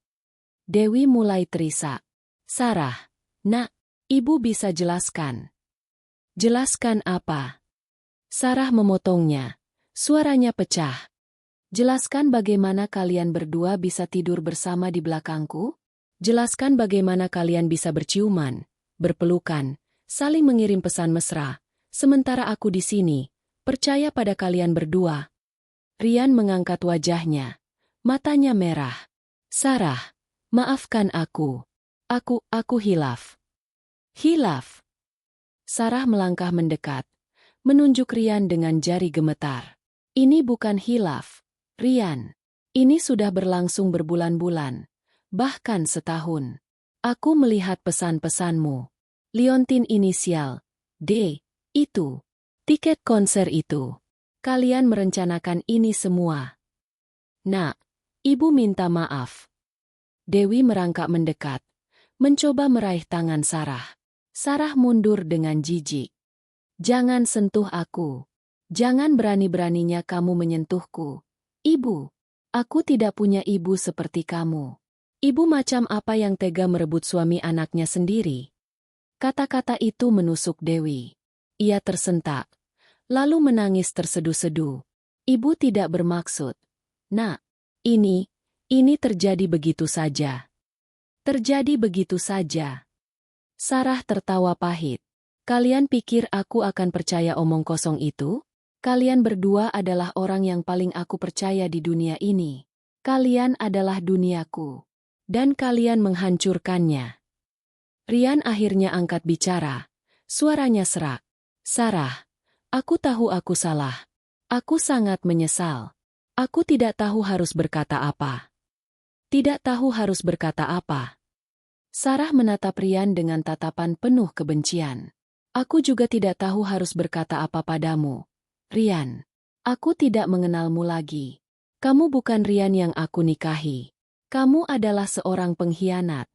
Speaker 1: Dewi mulai terisak. "Sarah, Nak, Ibu bisa jelaskan." "Jelaskan apa?" Sarah memotongnya. Suaranya pecah. "Jelaskan bagaimana kalian berdua bisa tidur bersama di belakangku? Jelaskan bagaimana kalian bisa berciuman, berpelukan, saling mengirim pesan mesra, sementara aku di sini, percaya pada kalian berdua." Rian mengangkat wajahnya. Matanya merah. "Sarah, maafkan aku. Aku hilaf." "Hilaf?" Sarah melangkah mendekat, menunjuk Rian dengan jari gemetar. "Ini bukan hilaf, Rian. Ini sudah berlangsung berbulan-bulan, bahkan setahun. Aku melihat pesan-pesanmu. Liontin inisial D, itu. Tiket konser itu. Kalian merencanakan ini semua." "Nak, Ibu minta maaf." Dewi merangkak mendekat, mencoba meraih tangan Sarah. Sarah mundur dengan jijik. "Jangan sentuh aku. Jangan berani-beraninya kamu menyentuhku. Ibu, aku tidak punya ibu seperti kamu. Ibu macam apa yang tega merebut suami anaknya sendiri?" Kata-kata itu menusuk Dewi. Ia tersentak, lalu menangis terseduh-seduh. "Ibu tidak bermaksud. Nak, ini terjadi begitu saja." "Terjadi begitu saja." Sarah tertawa pahit. "Kalian pikir aku akan percaya omong kosong itu? Kalian berdua adalah orang yang paling aku percaya di dunia ini. Kalian adalah duniaku. Dan kalian menghancurkannya." Rian akhirnya angkat bicara. Suaranya serak. "Sarah, aku tahu aku salah. Aku sangat menyesal. Aku tidak tahu harus berkata apa." "Tidak tahu harus berkata apa?" Sarah menatap Rian dengan tatapan penuh kebencian. "Aku juga tidak tahu harus berkata apa padamu, Rian. Aku tidak mengenalmu lagi. Kamu bukan Rian yang aku nikahi. Kamu adalah seorang pengkhianat.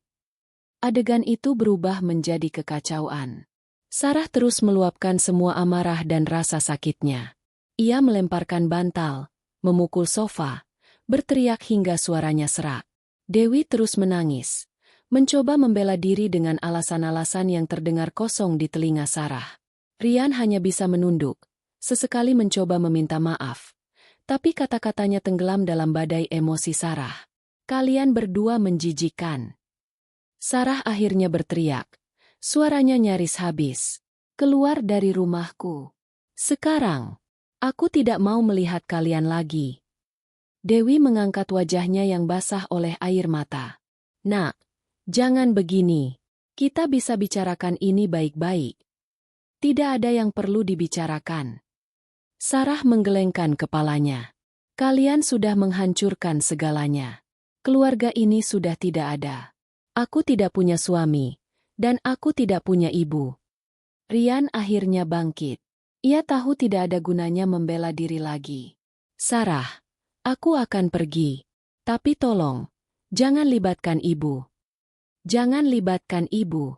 Speaker 1: Adegan itu berubah menjadi kekacauan. Sarah terus meluapkan semua amarah dan rasa sakitnya. Ia melemparkan bantal, memukul sofa, berteriak hingga suaranya serak. Dewi terus menangis, mencoba membela diri dengan alasan-alasan yang terdengar kosong di telinga Sarah. Rian hanya bisa menunduk, sesekali mencoba meminta maaf. Tapi kata-katanya tenggelam dalam badai emosi Sarah. Kalian berdua menjijikan. Sarah akhirnya berteriak. Suaranya nyaris habis. Keluar dari rumahku. Sekarang, aku tidak mau melihat kalian lagi. Dewi mengangkat wajahnya yang basah oleh air mata. Nak, jangan begini. Kita bisa bicarakan ini baik-baik. Tidak ada yang perlu dibicarakan. Sarah menggelengkan kepalanya. Kalian sudah menghancurkan segalanya. Keluarga ini sudah tidak ada. Aku tidak punya suami. Dan aku tidak punya ibu. Rian akhirnya bangkit. Ia tahu tidak ada gunanya membela diri lagi. Sarah, aku akan pergi. Tapi tolong, jangan libatkan ibu. Jangan libatkan ibu.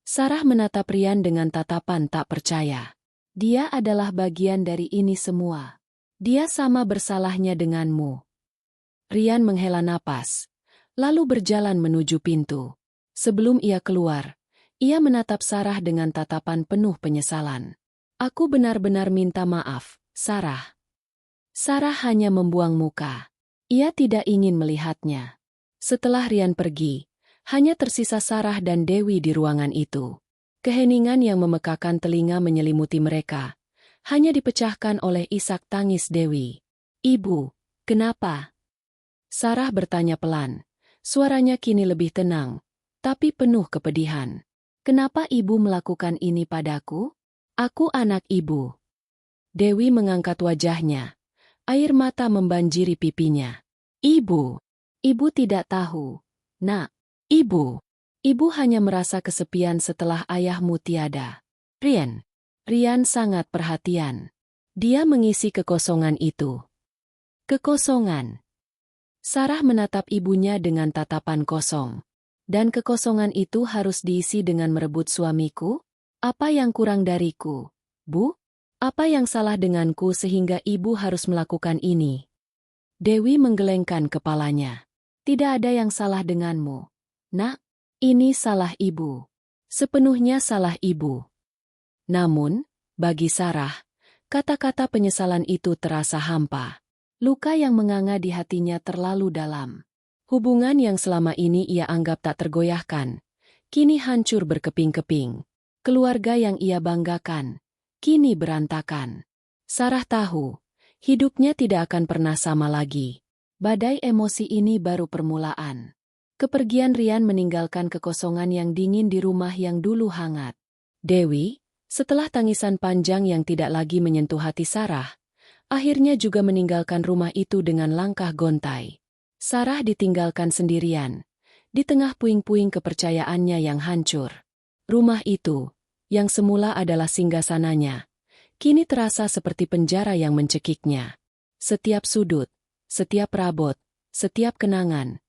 Speaker 1: Sarah menatap Rian dengan tatapan tak percaya. Dia adalah bagian dari ini semua. Dia sama bersalahnya denganmu. Rian menghela napas, lalu berjalan menuju pintu. Sebelum ia keluar, ia menatap Sarah dengan tatapan penuh penyesalan. Aku benar-benar minta maaf, Sarah. Sarah hanya membuang muka. Ia tidak ingin melihatnya. Setelah Rian pergi, hanya tersisa Sarah dan Dewi di ruangan itu. Keheningan yang memekakan telinga menyelimuti mereka. Hanya dipecahkan oleh isak tangis Dewi. Ibu, kenapa? Sarah bertanya pelan. Suaranya kini lebih tenang, tapi penuh kepedihan. Kenapa ibu melakukan ini padaku? Aku anak ibu. Dewi mengangkat wajahnya. Air mata membanjiri pipinya. Ibu. Ibu tidak tahu. Nak. Ibu. Ibu hanya merasa kesepian setelah ayahmu tiada. Rian. Rian sangat perhatian. Dia mengisi kekosongan itu. Kekosongan. Sarah menatap ibunya dengan tatapan kosong. Dan kekosongan itu harus diisi dengan merebut suamiku? Apa yang kurang dariku, Bu? Apa yang salah denganku sehingga ibu harus melakukan ini? Dewi menggelengkan kepalanya. Tidak ada yang salah denganmu. Nak, ini salah ibu. Sepenuhnya salah ibu. Namun, bagi Sarah, kata-kata penyesalan itu terasa hampa. Luka yang menganga di hatinya terlalu dalam. Hubungan yang selama ini ia anggap tak tergoyahkan, kini hancur berkeping-keping. Keluarga yang ia banggakan, kini berantakan. Sarah tahu, hidupnya tidak akan pernah sama lagi. Badai emosi ini baru permulaan. Kepergian Rian meninggalkan kekosongan yang dingin di rumah yang dulu hangat. Dewi, setelah tangisan panjang yang tidak lagi menyentuh hati Sarah, akhirnya juga meninggalkan rumah itu dengan langkah gontai. Sarah ditinggalkan sendirian, di tengah puing-puing kepercayaannya yang hancur. Rumah itu, yang semula adalah singgasananya, kini terasa seperti penjara yang mencekiknya. Setiap sudut, setiap rabot, setiap kenangan,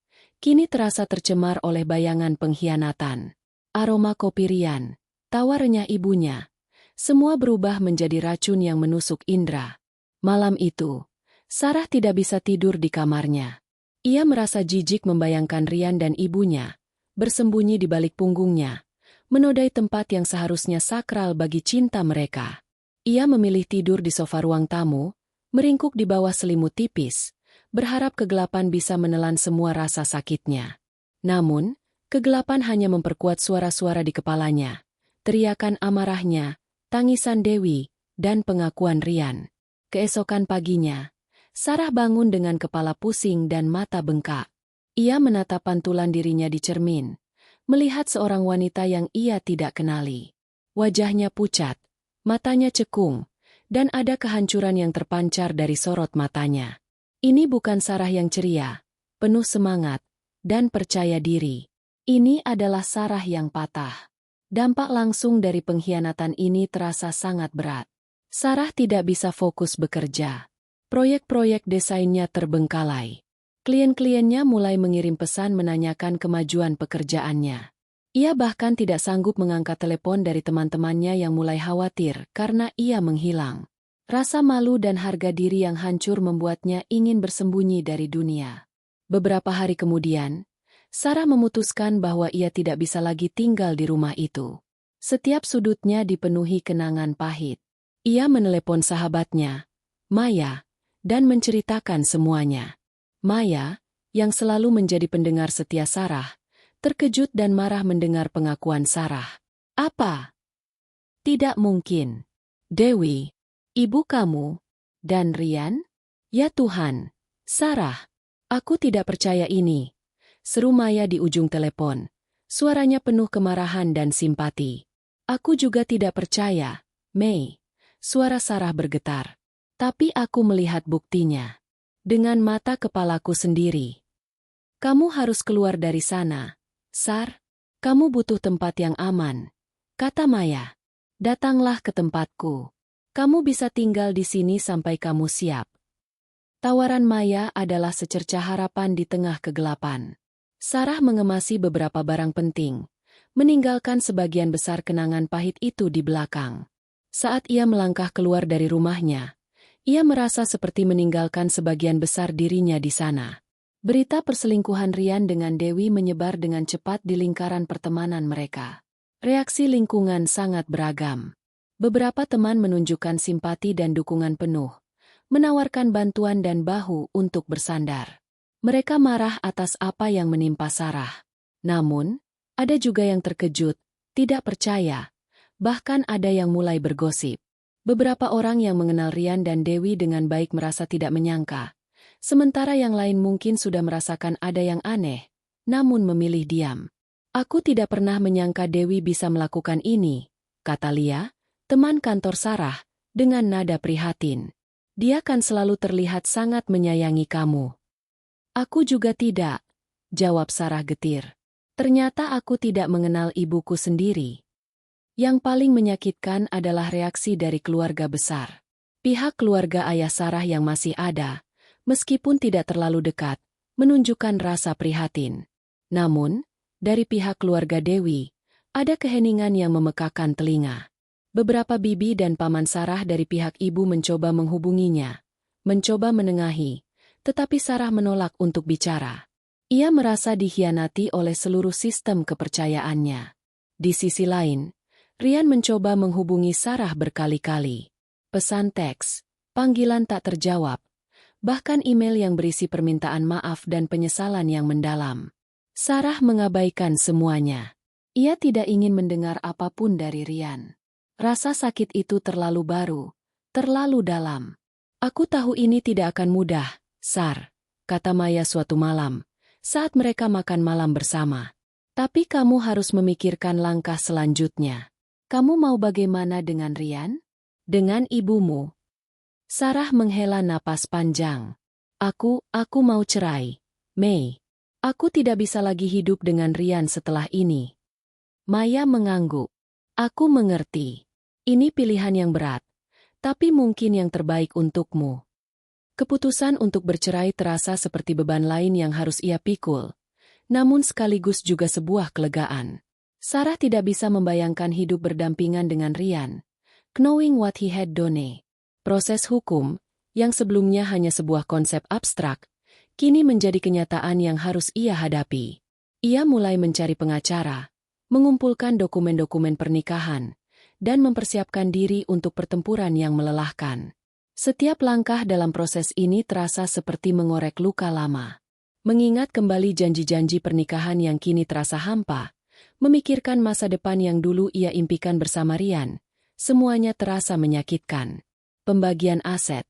Speaker 1: kini terasa tercemar oleh bayangan pengkhianatan. Aroma kopi Rian, tawa renyah ibunya, semua berubah menjadi racun yang menusuk indera. Malam itu, Sarah tidak bisa tidur di kamarnya. Ia merasa jijik membayangkan Rian dan ibunya, bersembunyi di balik punggungnya, menodai tempat yang seharusnya sakral bagi cinta mereka. Ia memilih tidur di sofa ruang tamu, meringkuk di bawah selimut tipis, berharap kegelapan bisa menelan semua rasa sakitnya. Namun, kegelapan hanya memperkuat suara-suara di kepalanya, teriakan amarahnya, tangisan Dewi, dan pengakuan Rian. Keesokan paginya, Sarah bangun dengan kepala pusing dan mata bengkak. Ia menatap pantulan dirinya di cermin, melihat seorang wanita yang ia tidak kenali. Wajahnya pucat, matanya cekung, dan ada kehancuran yang terpancar dari sorot matanya. Ini bukan Sarah yang ceria, penuh semangat, dan percaya diri. Ini adalah Sarah yang patah. Dampak langsung dari pengkhianatan ini terasa sangat berat. Sarah tidak bisa fokus bekerja. Proyek-proyek desainnya terbengkalai. Klien-kliennya mulai mengirim pesan menanyakan kemajuan pekerjaannya. Ia bahkan tidak sanggup mengangkat telepon dari teman-temannya yang mulai khawatir karena ia menghilang. Rasa malu dan harga diri yang hancur membuatnya ingin bersembunyi dari dunia. Beberapa hari kemudian, Sarah memutuskan bahwa ia tidak bisa lagi tinggal di rumah itu. Setiap sudutnya dipenuhi kenangan pahit. Ia menelepon sahabatnya, Maya, dan menceritakan semuanya. Maya, yang selalu menjadi pendengar setia Sarah, terkejut dan marah mendengar pengakuan Sarah. Apa? Tidak mungkin. Dewi, ibu kamu, dan Rian? Ya Tuhan, Sarah, aku tidak percaya ini. Seru Maya di ujung telepon. Suaranya penuh kemarahan dan simpati. Aku juga tidak percaya, Mei. Suara Sarah bergetar. Tapi aku melihat buktinya. Dengan mata kepalaku sendiri. Kamu harus keluar dari sana, Sar. Kamu butuh tempat yang aman. Kata Maya. Datanglah ke tempatku. Kamu bisa tinggal di sini sampai kamu siap. Tawaran Maya adalah secercah harapan di tengah kegelapan. Sarah mengemasi beberapa barang penting, meninggalkan sebagian besar kenangan pahit itu di belakang. Saat ia melangkah keluar dari rumahnya, ia merasa seperti meninggalkan sebagian besar dirinya di sana. Berita perselingkuhan Rian dengan Dewi menyebar dengan cepat di lingkaran pertemanan mereka. Reaksi lingkungan sangat beragam. Beberapa teman menunjukkan simpati dan dukungan penuh, menawarkan bantuan dan bahu untuk bersandar. Mereka marah atas apa yang menimpa Sarah. Namun, ada juga yang terkejut, tidak percaya, bahkan ada yang mulai bergosip. Beberapa orang yang mengenal Rian dan Dewi dengan baik merasa tidak menyangka, sementara yang lain mungkin sudah merasakan ada yang aneh, namun memilih diam. Aku tidak pernah menyangka Dewi bisa melakukan ini, kata Lia, teman kantor Sarah, dengan nada prihatin. Dia kan selalu terlihat sangat menyayangi kamu. Aku juga tidak, jawab Sarah getir. Ternyata aku tidak mengenal ibuku sendiri. Yang paling menyakitkan adalah reaksi dari keluarga besar. Pihak keluarga ayah Sarah yang masih ada, meskipun tidak terlalu dekat, menunjukkan rasa prihatin. Namun, dari pihak keluarga Dewi, ada keheningan yang memekakan telinga. Beberapa bibi dan paman Sarah dari pihak ibu mencoba menghubunginya, mencoba menengahi, tetapi Sarah menolak untuk bicara. Ia merasa dikhianati oleh seluruh sistem kepercayaannya. Di sisi lain, Rian mencoba menghubungi Sarah berkali-kali. Pesan teks, panggilan tak terjawab, bahkan email yang berisi permintaan maaf dan penyesalan yang mendalam. Sarah mengabaikan semuanya. Ia tidak ingin mendengar apapun dari Rian. Rasa sakit itu terlalu baru, terlalu dalam. Aku tahu ini tidak akan mudah, Sar, kata Maya suatu malam, saat mereka makan malam bersama. Tapi kamu harus memikirkan langkah selanjutnya. Kamu mau bagaimana dengan Rian? Dengan ibumu? Sarah menghela napas panjang. Aku mau cerai, Mei. Aku tidak bisa lagi hidup dengan Rian setelah ini. Maya mengangguk. Aku mengerti. Ini pilihan yang berat, tapi mungkin yang terbaik untukmu. Keputusan untuk bercerai terasa seperti beban lain yang harus ia pikul, namun sekaligus juga sebuah kelegaan. Sarah tidak bisa membayangkan hidup berdampingan dengan Rian, knowing what he had done. Proses hukum, yang sebelumnya hanya sebuah konsep abstrak, kini menjadi kenyataan yang harus ia hadapi. Ia mulai mencari pengacara, mengumpulkan dokumen-dokumen pernikahan, dan mempersiapkan diri untuk pertempuran yang melelahkan. Setiap langkah dalam proses ini terasa seperti mengorek luka lama. Mengingat kembali janji-janji pernikahan yang kini terasa hampa, memikirkan masa depan yang dulu ia impikan bersama Rian, semuanya terasa menyakitkan. Pembagian aset,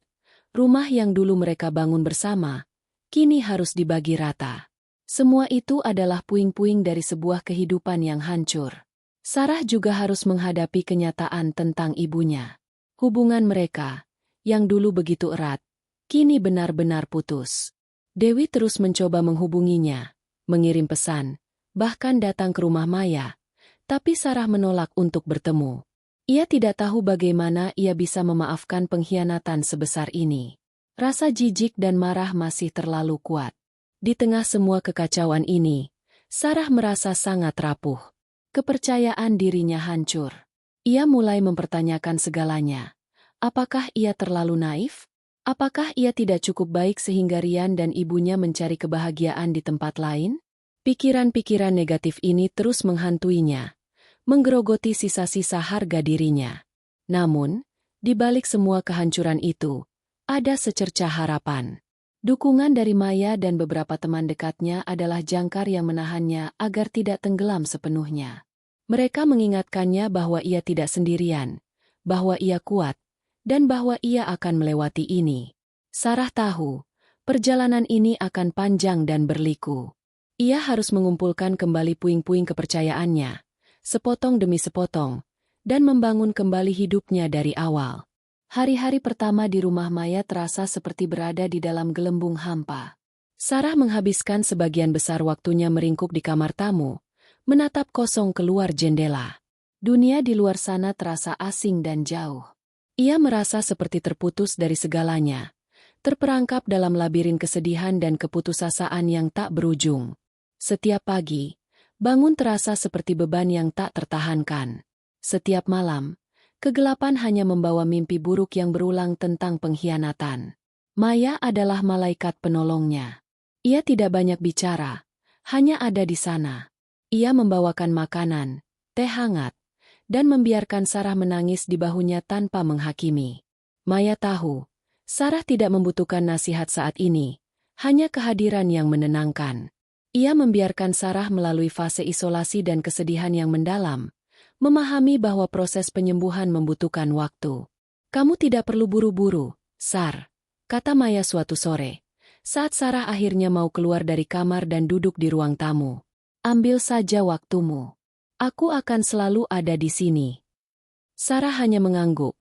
Speaker 1: rumah yang dulu mereka bangun bersama, kini harus dibagi rata. Semua itu adalah puing-puing dari sebuah kehidupan yang hancur. Sarah juga harus menghadapi kenyataan tentang ibunya. Hubungan mereka, yang dulu begitu erat, kini benar-benar putus. Dewi terus mencoba menghubunginya, mengirim pesan, bahkan datang ke rumah Maya, tapi Sarah menolak untuk bertemu. Ia tidak tahu bagaimana ia bisa memaafkan pengkhianatan sebesar ini. Rasa jijik dan marah masih terlalu kuat. Di tengah semua kekacauan ini, Sarah merasa sangat rapuh. Kepercayaan dirinya hancur. Ia mulai mempertanyakan segalanya. Apakah ia terlalu naif? Apakah ia tidak cukup baik sehingga Ryan dan ibunya mencari kebahagiaan di tempat lain? Pikiran-pikiran negatif ini terus menghantuinya, menggerogoti sisa-sisa harga dirinya. Namun, di balik semua kehancuran itu, ada secercah harapan. Dukungan dari Maya dan beberapa teman dekatnya adalah jangkar yang menahannya agar tidak tenggelam sepenuhnya. Mereka mengingatkannya bahwa ia tidak sendirian, bahwa ia kuat, dan bahwa ia akan melewati ini. Sarah tahu, perjalanan ini akan panjang dan berliku. Ia harus mengumpulkan kembali puing-puing kepercayaannya, sepotong demi sepotong, dan membangun kembali hidupnya dari awal. Hari-hari pertama di rumah Maya terasa seperti berada di dalam gelembung hampa. Sarah menghabiskan sebagian besar waktunya meringkuk di kamar tamu, menatap kosong keluar jendela. Dunia di luar sana terasa asing dan jauh. Ia merasa seperti terputus dari segalanya, terperangkap dalam labirin kesedihan dan keputusasaan yang tak berujung. Setiap pagi, bangun terasa seperti beban yang tak tertahankan. Setiap malam, kegelapan hanya membawa mimpi buruk yang berulang tentang pengkhianatan. Maya adalah malaikat penolongnya. Ia tidak banyak bicara, hanya ada di sana. Ia membawakan makanan, teh hangat, dan membiarkan Sarah menangis di bahunya tanpa menghakimi. Maya tahu, Sarah tidak membutuhkan nasihat saat ini, hanya kehadiran yang menenangkan. Ia membiarkan Sarah melalui fase isolasi dan kesedihan yang mendalam, memahami bahwa proses penyembuhan membutuhkan waktu. Kamu tidak perlu buru-buru, Sar, kata Maya suatu sore, saat Sarah akhirnya mau keluar dari kamar dan duduk di ruang tamu. Ambil saja waktumu. Aku akan selalu ada di sini. Sarah hanya mengangguk.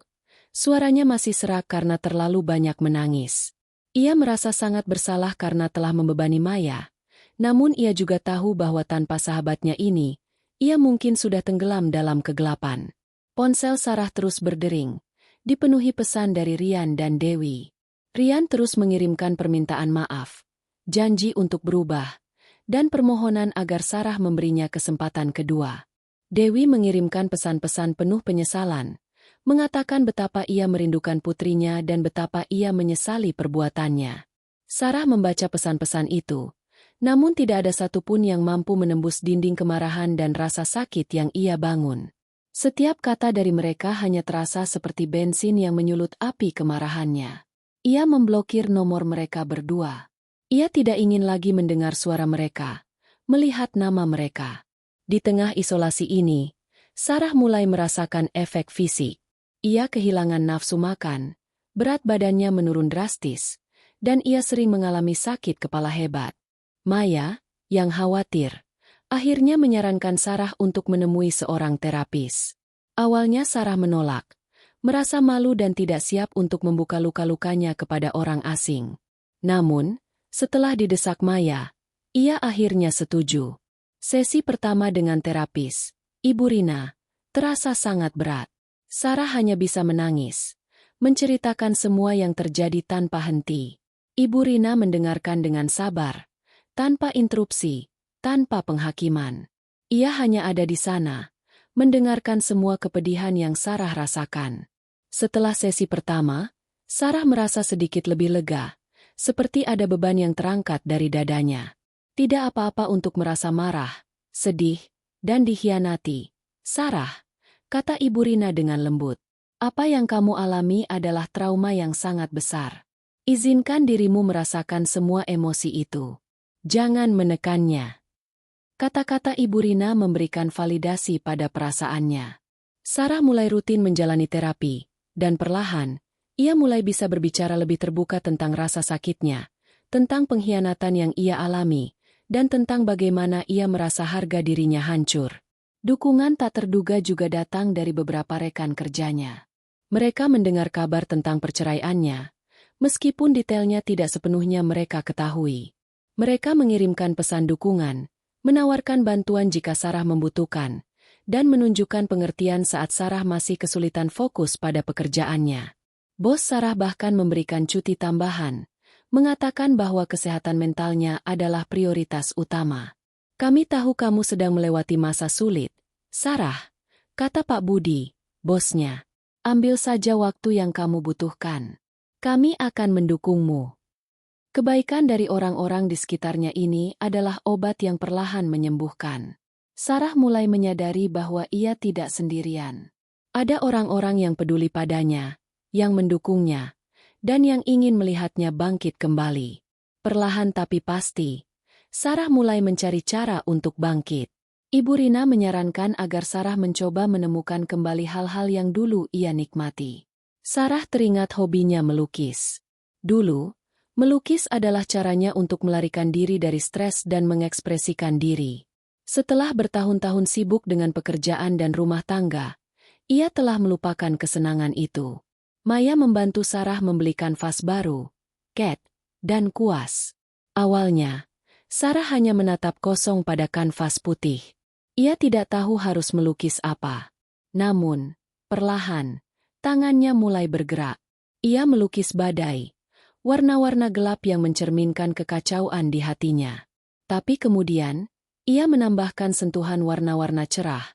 Speaker 1: Suaranya masih serak karena terlalu banyak menangis. Ia merasa sangat bersalah karena telah membebani Maya, namun ia juga tahu bahwa tanpa sahabatnya ini, ia mungkin sudah tenggelam dalam kegelapan. Ponsel Sarah terus berdering, dipenuhi pesan dari Ryan dan Dewi. Ryan terus mengirimkan permintaan maaf, janji untuk berubah, dan permohonan agar Sarah memberinya kesempatan kedua. Dewi mengirimkan pesan-pesan penuh penyesalan, mengatakan betapa ia merindukan putrinya dan betapa ia menyesali perbuatannya. Sarah membaca pesan-pesan itu, namun tidak ada satupun yang mampu menembus dinding kemarahan dan rasa sakit yang ia bangun. Setiap kata dari mereka hanya terasa seperti bensin yang menyulut api kemarahannya. Ia memblokir nomor mereka berdua. Ia tidak ingin lagi mendengar suara mereka, melihat nama mereka. Di tengah isolasi ini, Sarah mulai merasakan efek fisik. Ia kehilangan nafsu makan, berat badannya menurun drastis, dan ia sering mengalami sakit kepala hebat. Maya, yang khawatir, akhirnya menyarankan Sarah untuk menemui seorang terapis. Awalnya Sarah menolak, merasa malu dan tidak siap untuk membuka luka-lukanya kepada orang asing. Namun, setelah didesak Maya, ia akhirnya setuju. Sesi pertama dengan terapis, Ibu Rina, terasa sangat berat. Sarah hanya bisa menangis, menceritakan semua yang terjadi tanpa henti. Ibu Rina mendengarkan dengan sabar, tanpa interupsi, tanpa penghakiman. Ia hanya ada di sana, mendengarkan semua kepedihan yang Sarah rasakan. Setelah sesi pertama, Sarah merasa sedikit lebih lega, seperti ada beban yang terangkat dari dadanya. Tidak apa-apa untuk merasa marah, sedih, dan dikhianati. Sarah, kata Ibu Rina dengan lembut, apa yang kamu alami adalah trauma yang sangat besar. Izinkan dirimu merasakan semua emosi itu. Jangan menekannya. Kata-kata Ibu Rina memberikan validasi pada perasaannya. Sarah mulai rutin menjalani terapi, dan perlahan, ia mulai bisa berbicara lebih terbuka tentang rasa sakitnya, tentang pengkhianatan yang ia alami, dan tentang bagaimana ia merasa harga dirinya hancur. Dukungan tak terduga juga datang dari beberapa rekan kerjanya. Mereka mendengar kabar tentang perceraiannya, meskipun detailnya tidak sepenuhnya mereka ketahui. Mereka mengirimkan pesan dukungan, menawarkan bantuan jika Sarah membutuhkan, dan menunjukkan pengertian saat Sarah masih kesulitan fokus pada pekerjaannya. Bos Sarah bahkan memberikan cuti tambahan, mengatakan bahwa kesehatan mentalnya adalah prioritas utama. Kami tahu kamu sedang melewati masa sulit, Sarah, kata Pak Budi, bosnya. Ambil saja waktu yang kamu butuhkan. Kami akan mendukungmu. Kebaikan dari orang-orang di sekitarnya ini adalah obat yang perlahan menyembuhkan. Sarah mulai menyadari bahwa ia tidak sendirian. Ada orang-orang yang peduli padanya, yang mendukungnya, dan yang ingin melihatnya bangkit kembali. Perlahan tapi pasti, Sarah mulai mencari cara untuk bangkit. Ibu Rina menyarankan agar Sarah mencoba menemukan kembali hal-hal yang dulu ia nikmati. Sarah teringat hobinya melukis. Dulu, melukis adalah caranya untuk melarikan diri dari stres dan mengekspresikan diri. Setelah bertahun-tahun sibuk dengan pekerjaan dan rumah tangga, ia telah melupakan kesenangan itu. Maya membantu Sarah membeli kanvas baru, cat, dan kuas. Awalnya, Sarah hanya menatap kosong pada kanvas putih. Ia tidak tahu harus melukis apa. Namun, perlahan, tangannya mulai bergerak. Ia melukis badai, warna-warna gelap yang mencerminkan kekacauan di hatinya. Tapi kemudian, ia menambahkan sentuhan warna-warna cerah,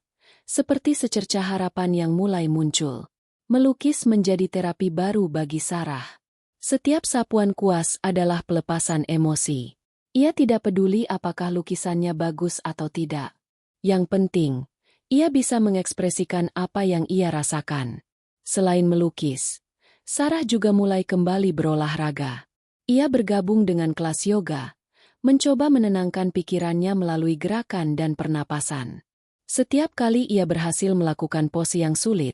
Speaker 1: seperti secercah harapan yang mulai muncul. Melukis menjadi terapi baru bagi Sarah. Setiap sapuan kuas adalah pelepasan emosi. Ia tidak peduli apakah lukisannya bagus atau tidak. Yang penting, ia bisa mengekspresikan apa yang ia rasakan. Selain melukis, Sarah juga mulai kembali berolahraga. Ia bergabung dengan kelas yoga, mencoba menenangkan pikirannya melalui gerakan dan pernapasan. Setiap kali ia berhasil melakukan pose yang sulit,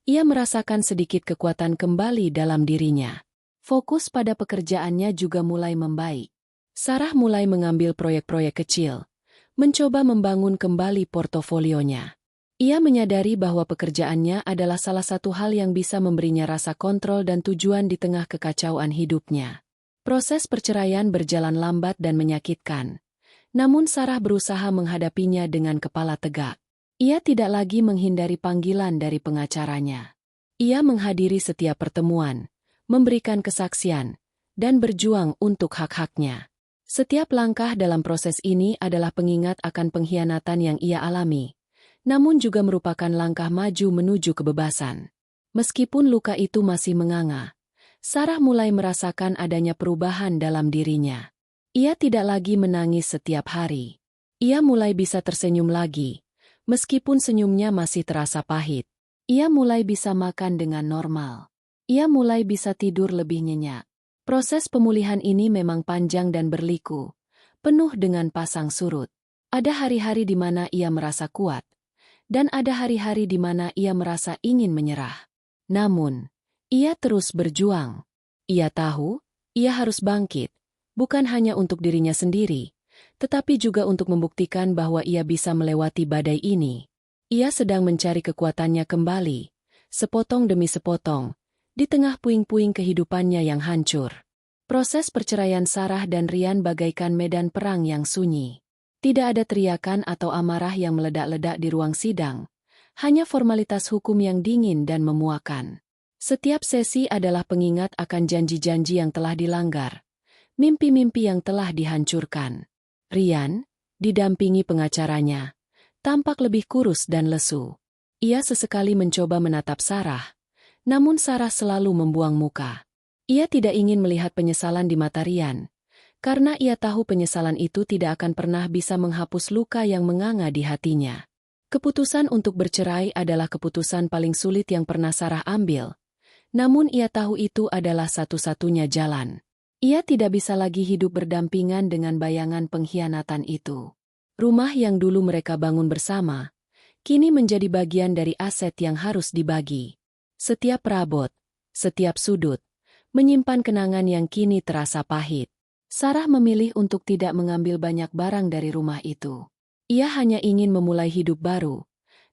Speaker 1: ia merasakan sedikit kekuatan kembali dalam dirinya. Fokus pada pekerjaannya juga mulai membaik. Sarah mulai mengambil proyek-proyek kecil, mencoba membangun kembali portofolionya. Ia menyadari bahwa pekerjaannya adalah salah satu hal yang bisa memberinya rasa kontrol dan tujuan di tengah kekacauan hidupnya. Proses perceraian berjalan lambat dan menyakitkan. Namun Sarah berusaha menghadapinya dengan kepala tegak. Ia tidak lagi menghindari panggilan dari pengacaranya. Ia menghadiri setiap pertemuan, memberikan kesaksian, dan berjuang untuk hak-haknya. Setiap langkah dalam proses ini adalah pengingat akan pengkhianatan yang ia alami, namun juga merupakan langkah maju menuju kebebasan. Meskipun luka itu masih menganga, Sarah mulai merasakan adanya perubahan dalam dirinya. Ia tidak lagi menangis setiap hari. Ia mulai bisa tersenyum lagi, meskipun senyumnya masih terasa pahit. Ia mulai bisa makan dengan normal. Ia mulai bisa tidur lebih nyenyak. Proses pemulihan ini memang panjang dan berliku, penuh dengan pasang surut. Ada hari-hari di mana ia merasa kuat, dan ada hari-hari di mana ia merasa ingin menyerah. Namun, ia terus berjuang. Ia tahu, ia harus bangkit, bukan hanya untuk dirinya sendiri, tetapi juga untuk membuktikan bahwa ia bisa melewati badai ini. Ia sedang mencari kekuatannya kembali, sepotong demi sepotong, di tengah puing-puing kehidupannya yang hancur. Proses perceraian Sarah dan Rian bagaikan medan perang yang sunyi. Tidak ada teriakan atau amarah yang meledak-ledak di ruang sidang, hanya formalitas hukum yang dingin dan memuakan. Setiap sesi adalah pengingat akan janji-janji yang telah dilanggar, mimpi-mimpi yang telah dihancurkan. Rian, didampingi pengacaranya, tampak lebih kurus dan lesu. Ia sesekali mencoba menatap Sarah, namun Sarah selalu membuang muka. Ia tidak ingin melihat penyesalan di mata Rian, karena ia tahu penyesalan itu tidak akan pernah bisa menghapus luka yang menganga di hatinya. Keputusan untuk bercerai adalah keputusan paling sulit yang pernah Sarah ambil, namun ia tahu itu adalah satu-satunya jalan. Ia tidak bisa lagi hidup berdampingan dengan bayangan pengkhianatan itu. Rumah yang dulu mereka bangun bersama, kini menjadi bagian dari aset yang harus dibagi. Setiap perabot, setiap sudut, menyimpan kenangan yang kini terasa pahit. Sarah memilih untuk tidak mengambil banyak barang dari rumah itu. Ia hanya ingin memulai hidup baru,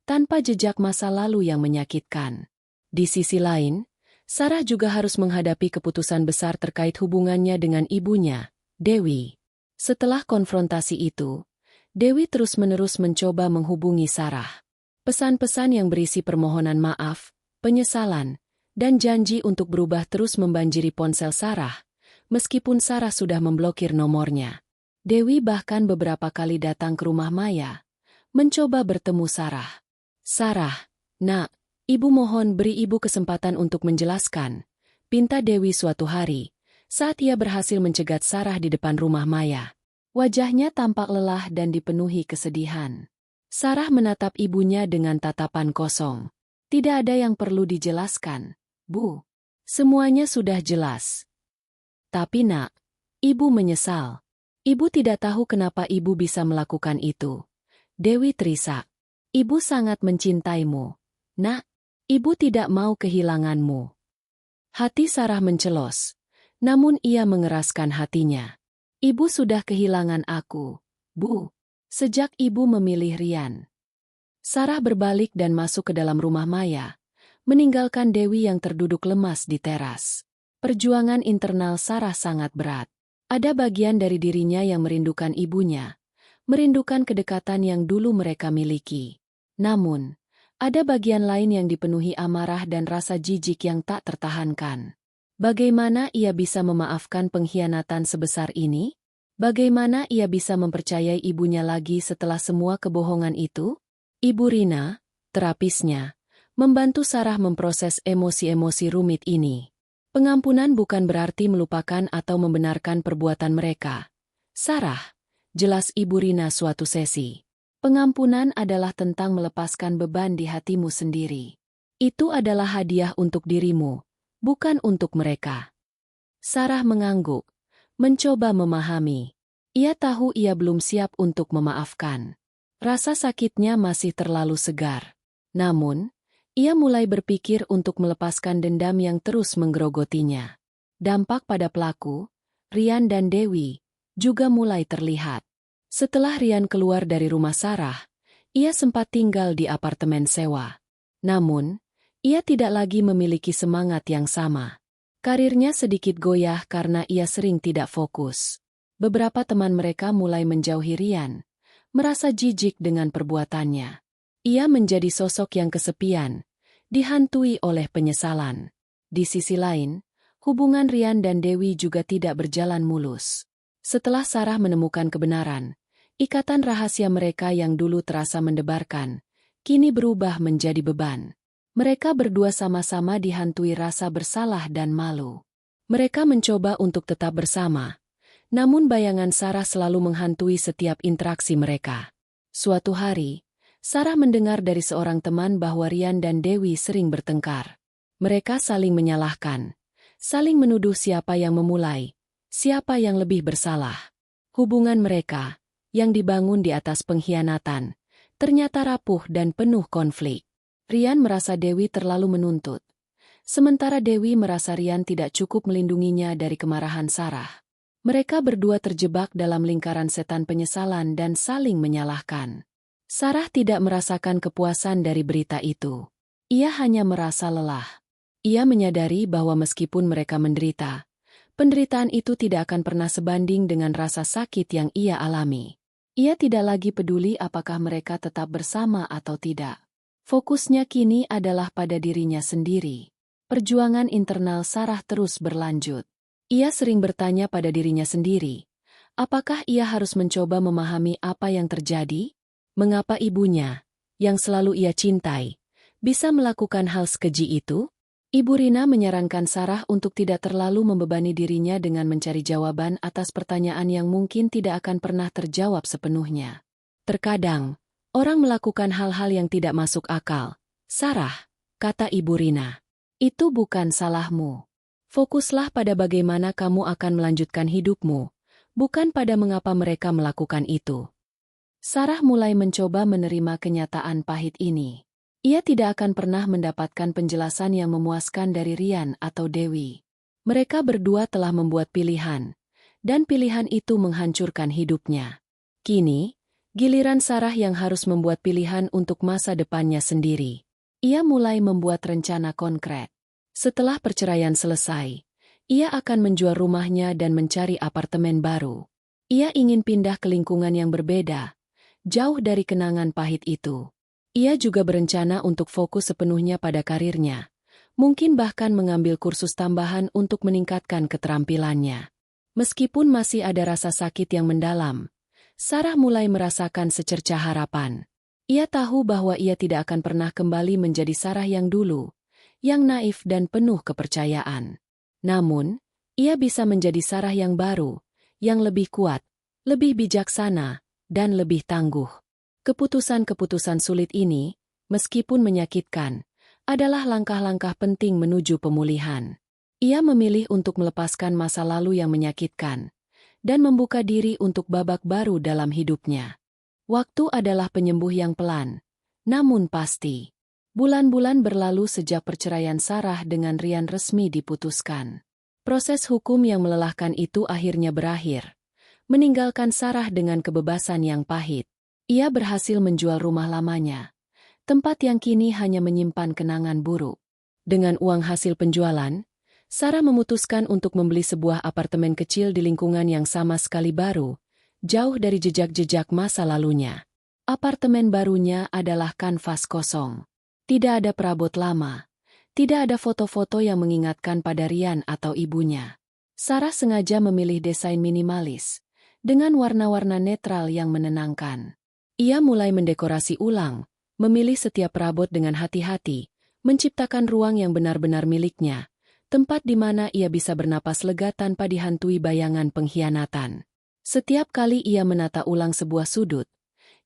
Speaker 1: tanpa jejak masa lalu yang menyakitkan. Di sisi lain, Sarah juga harus menghadapi keputusan besar terkait hubungannya dengan ibunya, Dewi. Setelah konfrontasi itu, Dewi terus-menerus mencoba menghubungi Sarah. Pesan-pesan yang berisi permohonan maaf, penyesalan, dan janji untuk berubah terus membanjiri ponsel Sarah, meskipun Sarah sudah memblokir nomornya. Dewi bahkan beberapa kali datang ke rumah Maya, mencoba bertemu Sarah. "Sarah, nak, ibu mohon beri ibu kesempatan untuk menjelaskan," pinta Dewi suatu hari, saat ia berhasil mencegat Sarah di depan rumah Maya. Wajahnya tampak lelah dan dipenuhi kesedihan. Sarah menatap ibunya dengan tatapan kosong. "Tidak ada yang perlu dijelaskan, Bu. Semuanya sudah jelas." "Tapi nak, ibu menyesal. Ibu tidak tahu kenapa ibu bisa melakukan itu." Dewi terisak. "Ibu sangat mencintaimu. Nak, ibu tidak mau kehilanganmu." Hati Sarah mencelos, namun ia mengeraskan hatinya. "Ibu sudah kehilangan aku, Bu. Sejak ibu memilih Rian." Sarah berbalik dan masuk ke dalam rumah Maya, meninggalkan Dewi yang terduduk lemas di teras. Perjuangan internal Sarah sangat berat. Ada bagian dari dirinya yang merindukan ibunya, merindukan kedekatan yang dulu mereka miliki. Namun, ada bagian lain yang dipenuhi amarah dan rasa jijik yang tak tertahankan. Bagaimana ia bisa memaafkan pengkhianatan sebesar ini? Bagaimana ia bisa mempercayai ibunya lagi setelah semua kebohongan itu? Ibu Rina, terapisnya, membantu Sarah memproses emosi-emosi rumit ini. Pengampunan bukan berarti melupakan atau membenarkan perbuatan mereka. "Sarah," jelas Ibu Rina suatu sesi, "pengampunan adalah tentang melepaskan beban di hatimu sendiri. Itu adalah hadiah untuk dirimu, bukan untuk mereka." Sarah mengangguk, mencoba memahami. Ia tahu ia belum siap untuk memaafkan. Rasa sakitnya masih terlalu segar. Namun, ia mulai berpikir untuk melepaskan dendam yang terus menggerogotinya. Dampak pada pelaku, Rian dan Dewi, juga mulai terlihat. Setelah Rian keluar dari rumah Sarah, ia sempat tinggal di apartemen sewa. Namun, ia tidak lagi memiliki semangat yang sama. Karirnya sedikit goyah karena ia sering tidak fokus. Beberapa teman mereka mulai menjauhi Rian, merasa jijik dengan perbuatannya. Ia menjadi sosok yang kesepian, dihantui oleh penyesalan. Di sisi lain, hubungan Rian dan Dewi juga tidak berjalan mulus. Setelah Sarah menemukan kebenaran, ikatan rahasia mereka yang dulu terasa mendebarkan, kini berubah menjadi beban. Mereka berdua sama-sama dihantui rasa bersalah dan malu. Mereka mencoba untuk tetap bersama, namun bayangan Sarah selalu menghantui setiap interaksi mereka. Suatu hari, Sarah mendengar dari seorang teman bahwa Rian dan Dewi sering bertengkar. Mereka saling menyalahkan, saling menuduh siapa yang memulai, siapa yang lebih bersalah. Hubungan mereka, yang dibangun di atas pengkhianatan, ternyata rapuh dan penuh konflik. Rian merasa Dewi terlalu menuntut, sementara Dewi merasa Rian tidak cukup melindunginya dari kemarahan Sarah. Mereka berdua terjebak dalam lingkaran setan penyesalan dan saling menyalahkan. Sarah tidak merasakan kepuasan dari berita itu. Ia hanya merasa lelah. Ia menyadari bahwa meskipun mereka menderita, penderitaan itu tidak akan pernah sebanding dengan rasa sakit yang ia alami. Ia tidak lagi peduli apakah mereka tetap bersama atau tidak. Fokusnya kini adalah pada dirinya sendiri. Perjuangan internal Sarah terus berlanjut. Ia sering bertanya pada dirinya sendiri, apakah ia harus mencoba memahami apa yang terjadi? Mengapa ibunya, yang selalu ia cintai, bisa melakukan hal sekeji itu? Ibu Rina menyarankan Sarah untuk tidak terlalu membebani dirinya dengan mencari jawaban atas pertanyaan yang mungkin tidak akan pernah terjawab sepenuhnya. Terkadang, orang melakukan hal-hal yang tidak masuk akal. "Sarah," kata Ibu Rina, "itu bukan salahmu. Fokuslah pada bagaimana kamu akan melanjutkan hidupmu, bukan pada mengapa mereka melakukan itu." Sarah mulai mencoba menerima kenyataan pahit ini. Ia tidak akan pernah mendapatkan penjelasan yang memuaskan dari Rian atau Dewi. Mereka berdua telah membuat pilihan, dan pilihan itu menghancurkan hidupnya. Kini, giliran Sarah yang harus membuat pilihan untuk masa depannya sendiri. Ia mulai membuat rencana konkret. Setelah perceraian selesai, ia akan menjual rumahnya dan mencari apartemen baru. Ia ingin pindah ke lingkungan yang berbeda, jauh dari kenangan pahit itu. Ia juga berencana untuk fokus sepenuhnya pada karirnya, Mungkin bahkan mengambil kursus tambahan untuk meningkatkan keterampilannya. Meskipun masih ada rasa sakit yang mendalam, Sarah mulai merasakan secercah harapan. Ia tahu bahwa ia tidak akan pernah kembali menjadi Sarah yang dulu, yang naif dan penuh kepercayaan. Namun, ia bisa menjadi Sarah yang baru, yang lebih kuat, lebih bijaksana, dan lebih tangguh. Keputusan-keputusan sulit ini, meskipun menyakitkan, adalah langkah-langkah penting menuju pemulihan. Ia memilih untuk melepaskan masa lalu yang menyakitkan dan membuka diri untuk babak baru dalam hidupnya. Waktu adalah penyembuh yang pelan, namun pasti. Bulan-bulan berlalu sejak perceraian Sarah dengan Ryan resmi diputuskan. Proses hukum yang melelahkan itu akhirnya berakhir, meninggalkan Sarah dengan kebebasan yang pahit. Ia berhasil menjual rumah lamanya, tempat yang kini hanya menyimpan kenangan buruk. Dengan uang hasil penjualan, Sarah memutuskan untuk membeli sebuah apartemen kecil di lingkungan yang sama sekali baru, jauh dari jejak-jejak masa lalunya. Apartemen barunya adalah kanvas kosong. Tidak ada perabot lama. Tidak ada foto-foto yang mengingatkan pada Ryan atau ibunya. Sarah sengaja memilih desain minimalis, dengan warna-warna netral yang menenangkan. Ia mulai mendekorasi ulang, memilih setiap perabot dengan hati-hati, menciptakan ruang yang benar-benar miliknya, tempat di mana ia bisa bernapas lega tanpa dihantui bayangan pengkhianatan. Setiap kali ia menata ulang sebuah sudut,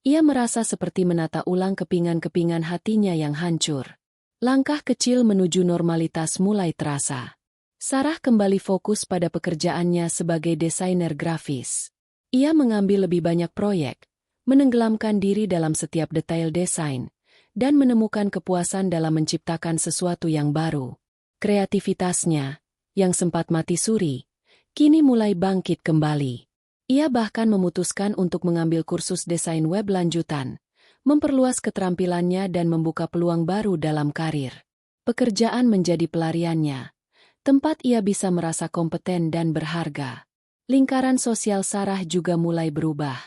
Speaker 1: ia merasa seperti menata ulang kepingan-kepingan hatinya yang hancur. Langkah kecil menuju normalitas mulai terasa. Sarah kembali fokus pada pekerjaannya sebagai desainer grafis. Ia mengambil lebih banyak proyek, menenggelamkan diri dalam setiap detail desain, dan menemukan kepuasan dalam menciptakan sesuatu yang baru. Kreativitasnya, yang sempat mati suri, kini mulai bangkit kembali. Ia bahkan memutuskan untuk mengambil kursus desain web lanjutan, memperluas keterampilannya dan membuka peluang baru dalam karir. Pekerjaan menjadi pelariannya, tempat ia bisa merasa kompeten dan berharga. Lingkaran sosial Sarah juga mulai berubah.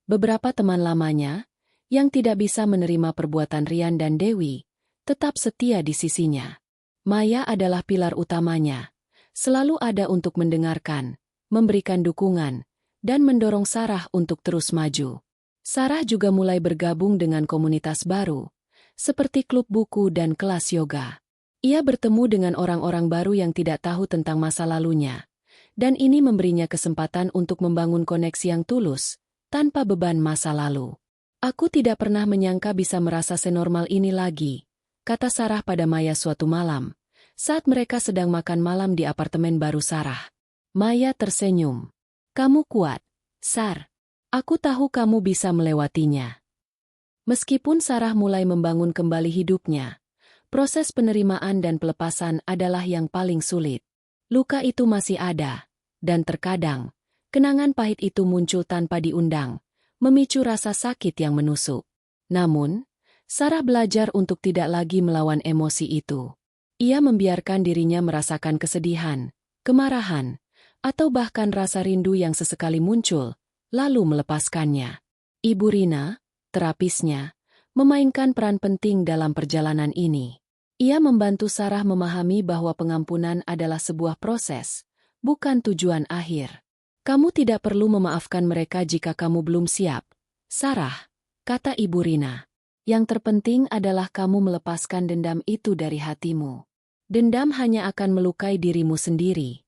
Speaker 1: Beberapa teman lamanya, yang tidak bisa menerima perbuatan Ryan dan Dewi, tetap setia di sisinya. Maya adalah pilar utamanya, selalu ada untuk mendengarkan, memberikan dukungan, dan mendorong Sarah untuk terus maju. Sarah juga mulai bergabung dengan komunitas baru, seperti klub buku dan kelas yoga. Ia bertemu dengan orang-orang baru yang tidak tahu tentang masa lalunya, dan ini memberinya kesempatan untuk membangun koneksi yang tulus, tanpa beban masa lalu. Aku tidak pernah menyangka bisa merasa senormal ini lagi, kata Sarah pada Maya suatu malam, saat mereka sedang makan malam di apartemen baru Sarah. Maya tersenyum. Kamu kuat, Sar. Aku tahu kamu bisa melewatinya. Meskipun Sarah mulai membangun kembali hidupnya, proses penerimaan dan pelepasan adalah yang paling sulit. Luka itu masih ada, dan terkadang, kenangan pahit itu muncul tanpa diundang, memicu rasa sakit yang menusuk. Namun, Sarah belajar untuk tidak lagi melawan emosi itu. Ia membiarkan dirinya merasakan kesedihan, kemarahan, atau bahkan rasa rindu yang sesekali muncul, lalu melepaskannya. Ibu Rina, terapisnya, memainkan peran penting dalam perjalanan ini. Ia membantu Sarah memahami bahwa pengampunan adalah sebuah proses, bukan tujuan akhir. Kamu tidak perlu memaafkan mereka jika kamu belum siap, Sarah, kata Ibu Rina. Yang terpenting adalah kamu melepaskan dendam itu dari hatimu. Dendam hanya akan melukai dirimu sendiri.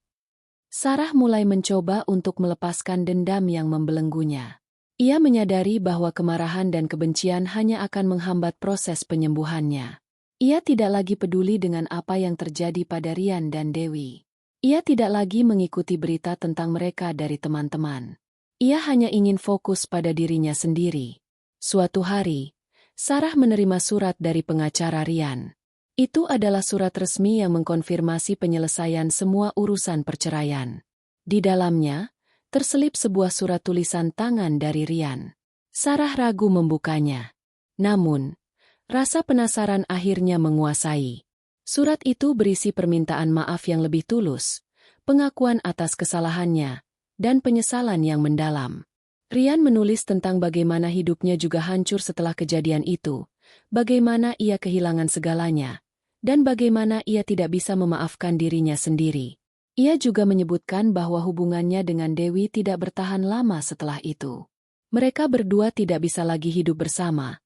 Speaker 1: Sarah mulai mencoba untuk melepaskan dendam yang membelenggunya. Ia menyadari bahwa kemarahan dan kebencian hanya akan menghambat proses penyembuhannya. Ia tidak lagi peduli dengan apa yang terjadi pada Ryan dan Dewi. Ia tidak lagi mengikuti berita tentang mereka dari teman-teman. Ia hanya ingin fokus pada dirinya sendiri. Suatu hari, Sarah menerima surat dari pengacara Ryan. Itu adalah surat resmi yang mengkonfirmasi penyelesaian semua urusan perceraian. Di dalamnya, terselip sebuah surat tulisan tangan dari Ryan. Sarah ragu membukanya. Namun, rasa penasaran akhirnya menguasai. Surat itu berisi permintaan maaf yang lebih tulus, pengakuan atas kesalahannya, dan penyesalan yang mendalam. Ryan menulis tentang bagaimana hidupnya juga hancur setelah kejadian itu, bagaimana ia kehilangan segalanya, dan bagaimana ia tidak bisa memaafkan dirinya sendiri. Ia juga menyebutkan bahwa hubungannya dengan Dewi tidak bertahan lama setelah itu. Mereka berdua tidak bisa lagi hidup bersama,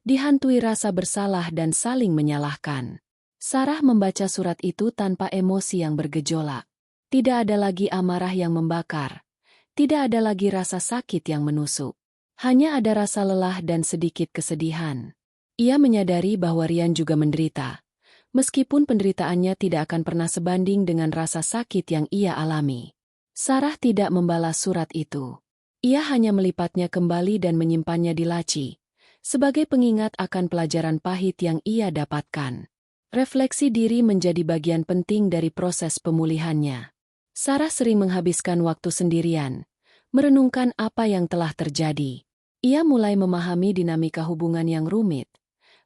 Speaker 1: dihantui rasa bersalah dan saling menyalahkan. Sarah membaca surat itu tanpa emosi yang bergejolak. Tidak ada lagi amarah yang membakar. Tidak ada lagi rasa sakit yang menusuk. Hanya ada rasa lelah dan sedikit kesedihan. Ia menyadari bahwa Rian juga menderita, meskipun penderitaannya tidak akan pernah sebanding dengan rasa sakit yang ia alami. Sarah tidak membalas surat itu. Ia hanya melipatnya kembali dan menyimpannya di laci, sebagai pengingat akan pelajaran pahit yang ia dapatkan. Refleksi diri menjadi bagian penting dari proses pemulihannya. Sarah sering menghabiskan waktu sendirian, merenungkan apa yang telah terjadi. Ia mulai memahami dinamika hubungan yang rumit,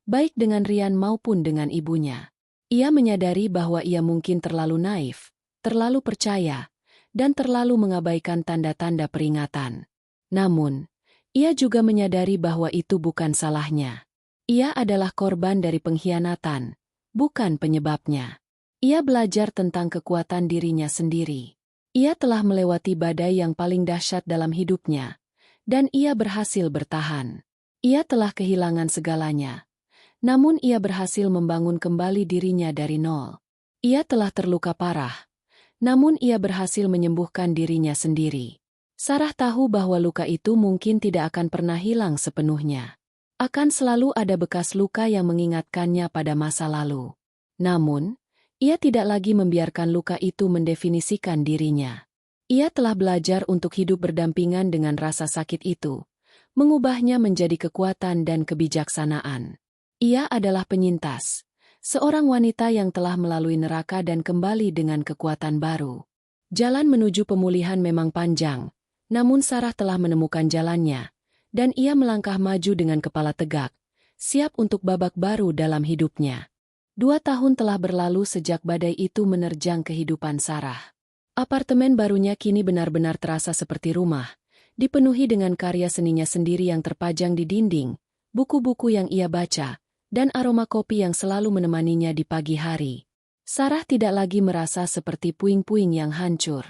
Speaker 1: baik dengan Rian maupun dengan ibunya. Ia menyadari bahwa ia mungkin terlalu naif, terlalu percaya, dan terlalu mengabaikan tanda-tanda peringatan. Namun, ia juga menyadari bahwa itu bukan salahnya. Ia adalah korban dari pengkhianatan, bukan penyebabnya. Ia belajar tentang kekuatan dirinya sendiri. Ia telah melewati badai yang paling dahsyat dalam hidupnya, dan ia berhasil bertahan. Ia telah kehilangan segalanya, namun ia berhasil membangun kembali dirinya dari nol. Ia telah terluka parah, namun ia berhasil menyembuhkan dirinya sendiri. Sarah tahu bahwa luka itu mungkin tidak akan pernah hilang sepenuhnya. Akan selalu ada bekas luka yang mengingatkannya pada masa lalu. Namun, ia tidak lagi membiarkan luka itu mendefinisikan dirinya. Ia telah belajar untuk hidup berdampingan dengan rasa sakit itu, mengubahnya menjadi kekuatan dan kebijaksanaan. Ia adalah penyintas, seorang wanita yang telah melalui neraka dan kembali dengan kekuatan baru. Jalan menuju pemulihan memang panjang, namun Sarah telah menemukan jalannya, dan ia melangkah maju dengan kepala tegak, siap untuk babak baru dalam hidupnya. 2 tahun telah berlalu sejak badai itu menerjang kehidupan Sarah. Apartemen barunya kini benar-benar terasa seperti rumah, dipenuhi dengan karya seninya sendiri yang terpajang di dinding, buku-buku yang ia baca, dan aroma kopi yang selalu menemaninya di pagi hari. Sarah tidak lagi merasa seperti puing-puing yang hancur.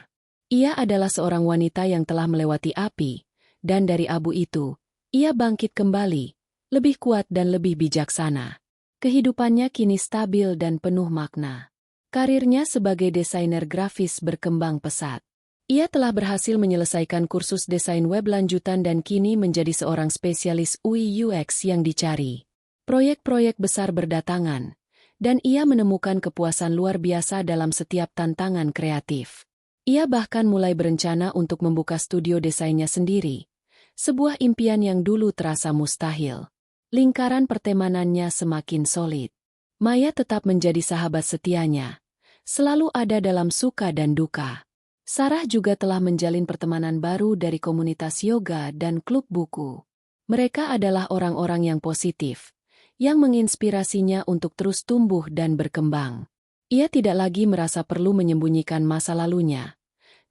Speaker 1: Ia adalah seorang wanita yang telah melewati api, dan dari abu itu, ia bangkit kembali, lebih kuat dan lebih bijaksana. Kehidupannya kini stabil dan penuh makna. Karirnya sebagai desainer grafis berkembang pesat. Ia telah berhasil menyelesaikan kursus desain web lanjutan dan kini menjadi seorang spesialis UI UX yang dicari. Proyek-proyek besar berdatangan, dan ia menemukan kepuasan luar biasa dalam setiap tantangan kreatif. Ia bahkan mulai berencana untuk membuka studio desainnya sendiri, sebuah impian yang dulu terasa mustahil. Lingkaran pertemanannya semakin solid. Maya tetap menjadi sahabat setianya, selalu ada dalam suka dan duka. Sarah juga telah menjalin pertemanan baru dari komunitas yoga dan klub buku. Mereka adalah orang-orang yang positif, yang menginspirasinya untuk terus tumbuh dan berkembang. Ia tidak lagi merasa perlu menyembunyikan masa lalunya,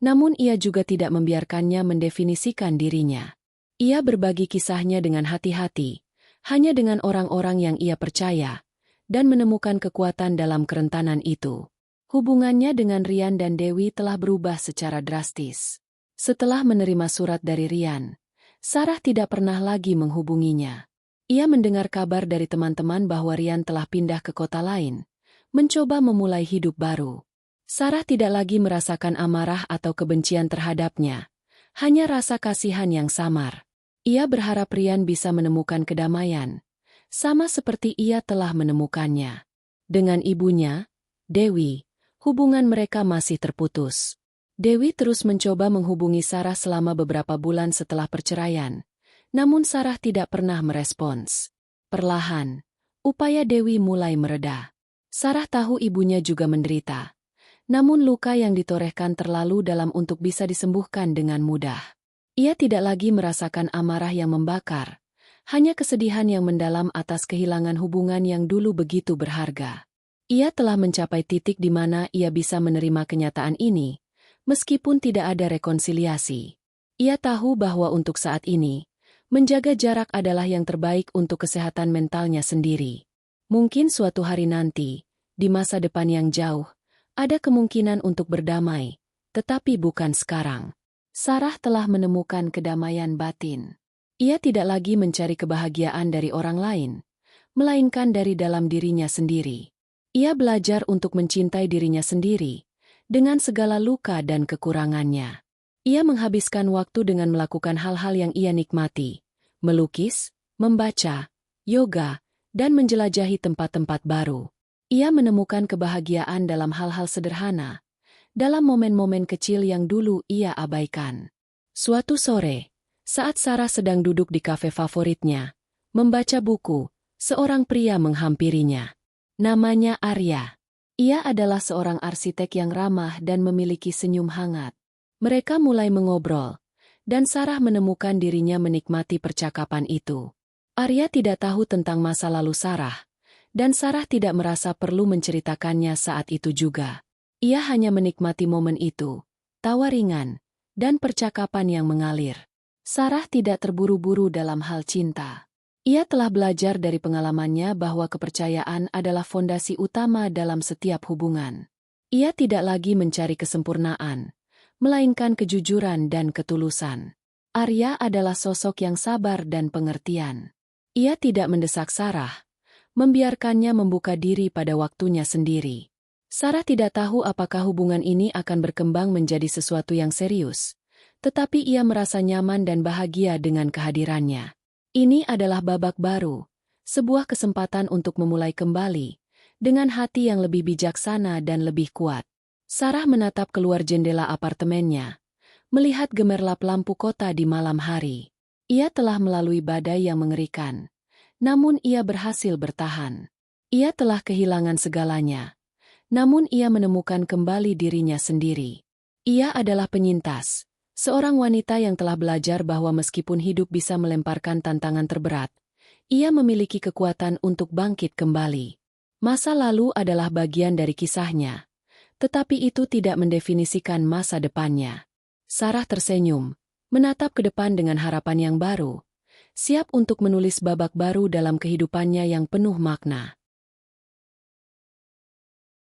Speaker 1: namun ia juga tidak membiarkannya mendefinisikan dirinya. Ia berbagi kisahnya dengan hati-hati, hanya dengan orang-orang yang ia percaya, dan menemukan kekuatan dalam kerentanan itu. Hubungannya dengan Rian dan Dewi telah berubah secara drastis. Setelah menerima surat dari Rian, Sarah tidak pernah lagi menghubunginya. Ia mendengar kabar dari teman-teman bahwa Rian telah pindah ke kota lain, mencoba memulai hidup baru. Sarah tidak lagi merasakan amarah atau kebencian terhadapnya, hanya rasa kasihan yang samar. Ia berharap Rian bisa menemukan kedamaian, sama seperti ia telah menemukannya. Dengan ibunya, Dewi, hubungan mereka masih terputus. Dewi terus mencoba menghubungi Sarah selama beberapa bulan setelah perceraian, namun Sarah tidak pernah merespons. Perlahan, upaya Dewi mulai mereda. Sarah tahu ibunya juga menderita, namun luka yang ditorehkan terlalu dalam untuk bisa disembuhkan dengan mudah. Ia tidak lagi merasakan amarah yang membakar, hanya kesedihan yang mendalam atas kehilangan hubungan yang dulu begitu berharga. Ia telah mencapai titik di mana ia bisa menerima kenyataan ini, meskipun tidak ada rekonsiliasi. Ia tahu bahwa untuk saat ini, menjaga jarak adalah yang terbaik untuk kesehatan mentalnya sendiri. Mungkin suatu hari nanti, di masa depan yang jauh, ada kemungkinan untuk berdamai, tetapi bukan sekarang. Sarah telah menemukan kedamaian batin. Ia tidak lagi mencari kebahagiaan dari orang lain, melainkan dari dalam dirinya sendiri. Ia belajar untuk mencintai dirinya sendiri, dengan segala luka dan kekurangannya. Ia menghabiskan waktu dengan melakukan hal-hal yang ia nikmati, melukis, membaca, yoga, dan menjelajahi tempat-tempat baru. Ia menemukan kebahagiaan dalam hal-hal sederhana, dalam momen-momen kecil yang dulu ia abaikan. Suatu sore, saat Sarah sedang duduk di kafe favoritnya, membaca buku, seorang pria menghampirinya. Namanya Arya. Ia adalah seorang arsitek yang ramah dan memiliki senyum hangat. Mereka mulai mengobrol, dan Sarah menemukan dirinya menikmati percakapan itu. Arya tidak tahu tentang masa lalu Sarah, dan Sarah tidak merasa perlu menceritakannya saat itu juga. Ia hanya menikmati momen itu, tawa ringan, dan percakapan yang mengalir. Sarah tidak terburu-buru dalam hal cinta. Ia telah belajar dari pengalamannya bahwa kepercayaan adalah fondasi utama dalam setiap hubungan. Ia tidak lagi mencari kesempurnaan, melainkan kejujuran dan ketulusan. Arya adalah sosok yang sabar dan pengertian. Ia tidak mendesak Sarah, membiarkannya membuka diri pada waktunya sendiri. Sarah tidak tahu apakah hubungan ini akan berkembang menjadi sesuatu yang serius, tetapi ia merasa nyaman dan bahagia dengan kehadirannya. Ini adalah babak baru, sebuah kesempatan untuk memulai kembali, dengan hati yang lebih bijaksana dan lebih kuat. Sarah menatap keluar jendela apartemennya, melihat gemerlap lampu kota di malam hari. Ia telah melalui badai yang mengerikan, namun ia berhasil bertahan. Ia telah kehilangan segalanya, namun ia menemukan kembali dirinya sendiri. Ia adalah penyintas, seorang wanita yang telah belajar bahwa meskipun hidup bisa melemparkan tantangan terberat, ia memiliki kekuatan untuk bangkit kembali. Masa lalu adalah bagian dari kisahnya, tetapi itu tidak mendefinisikan masa depannya. Sarah tersenyum, menatap ke depan dengan harapan yang baru, siap untuk menulis babak baru dalam kehidupannya yang penuh makna.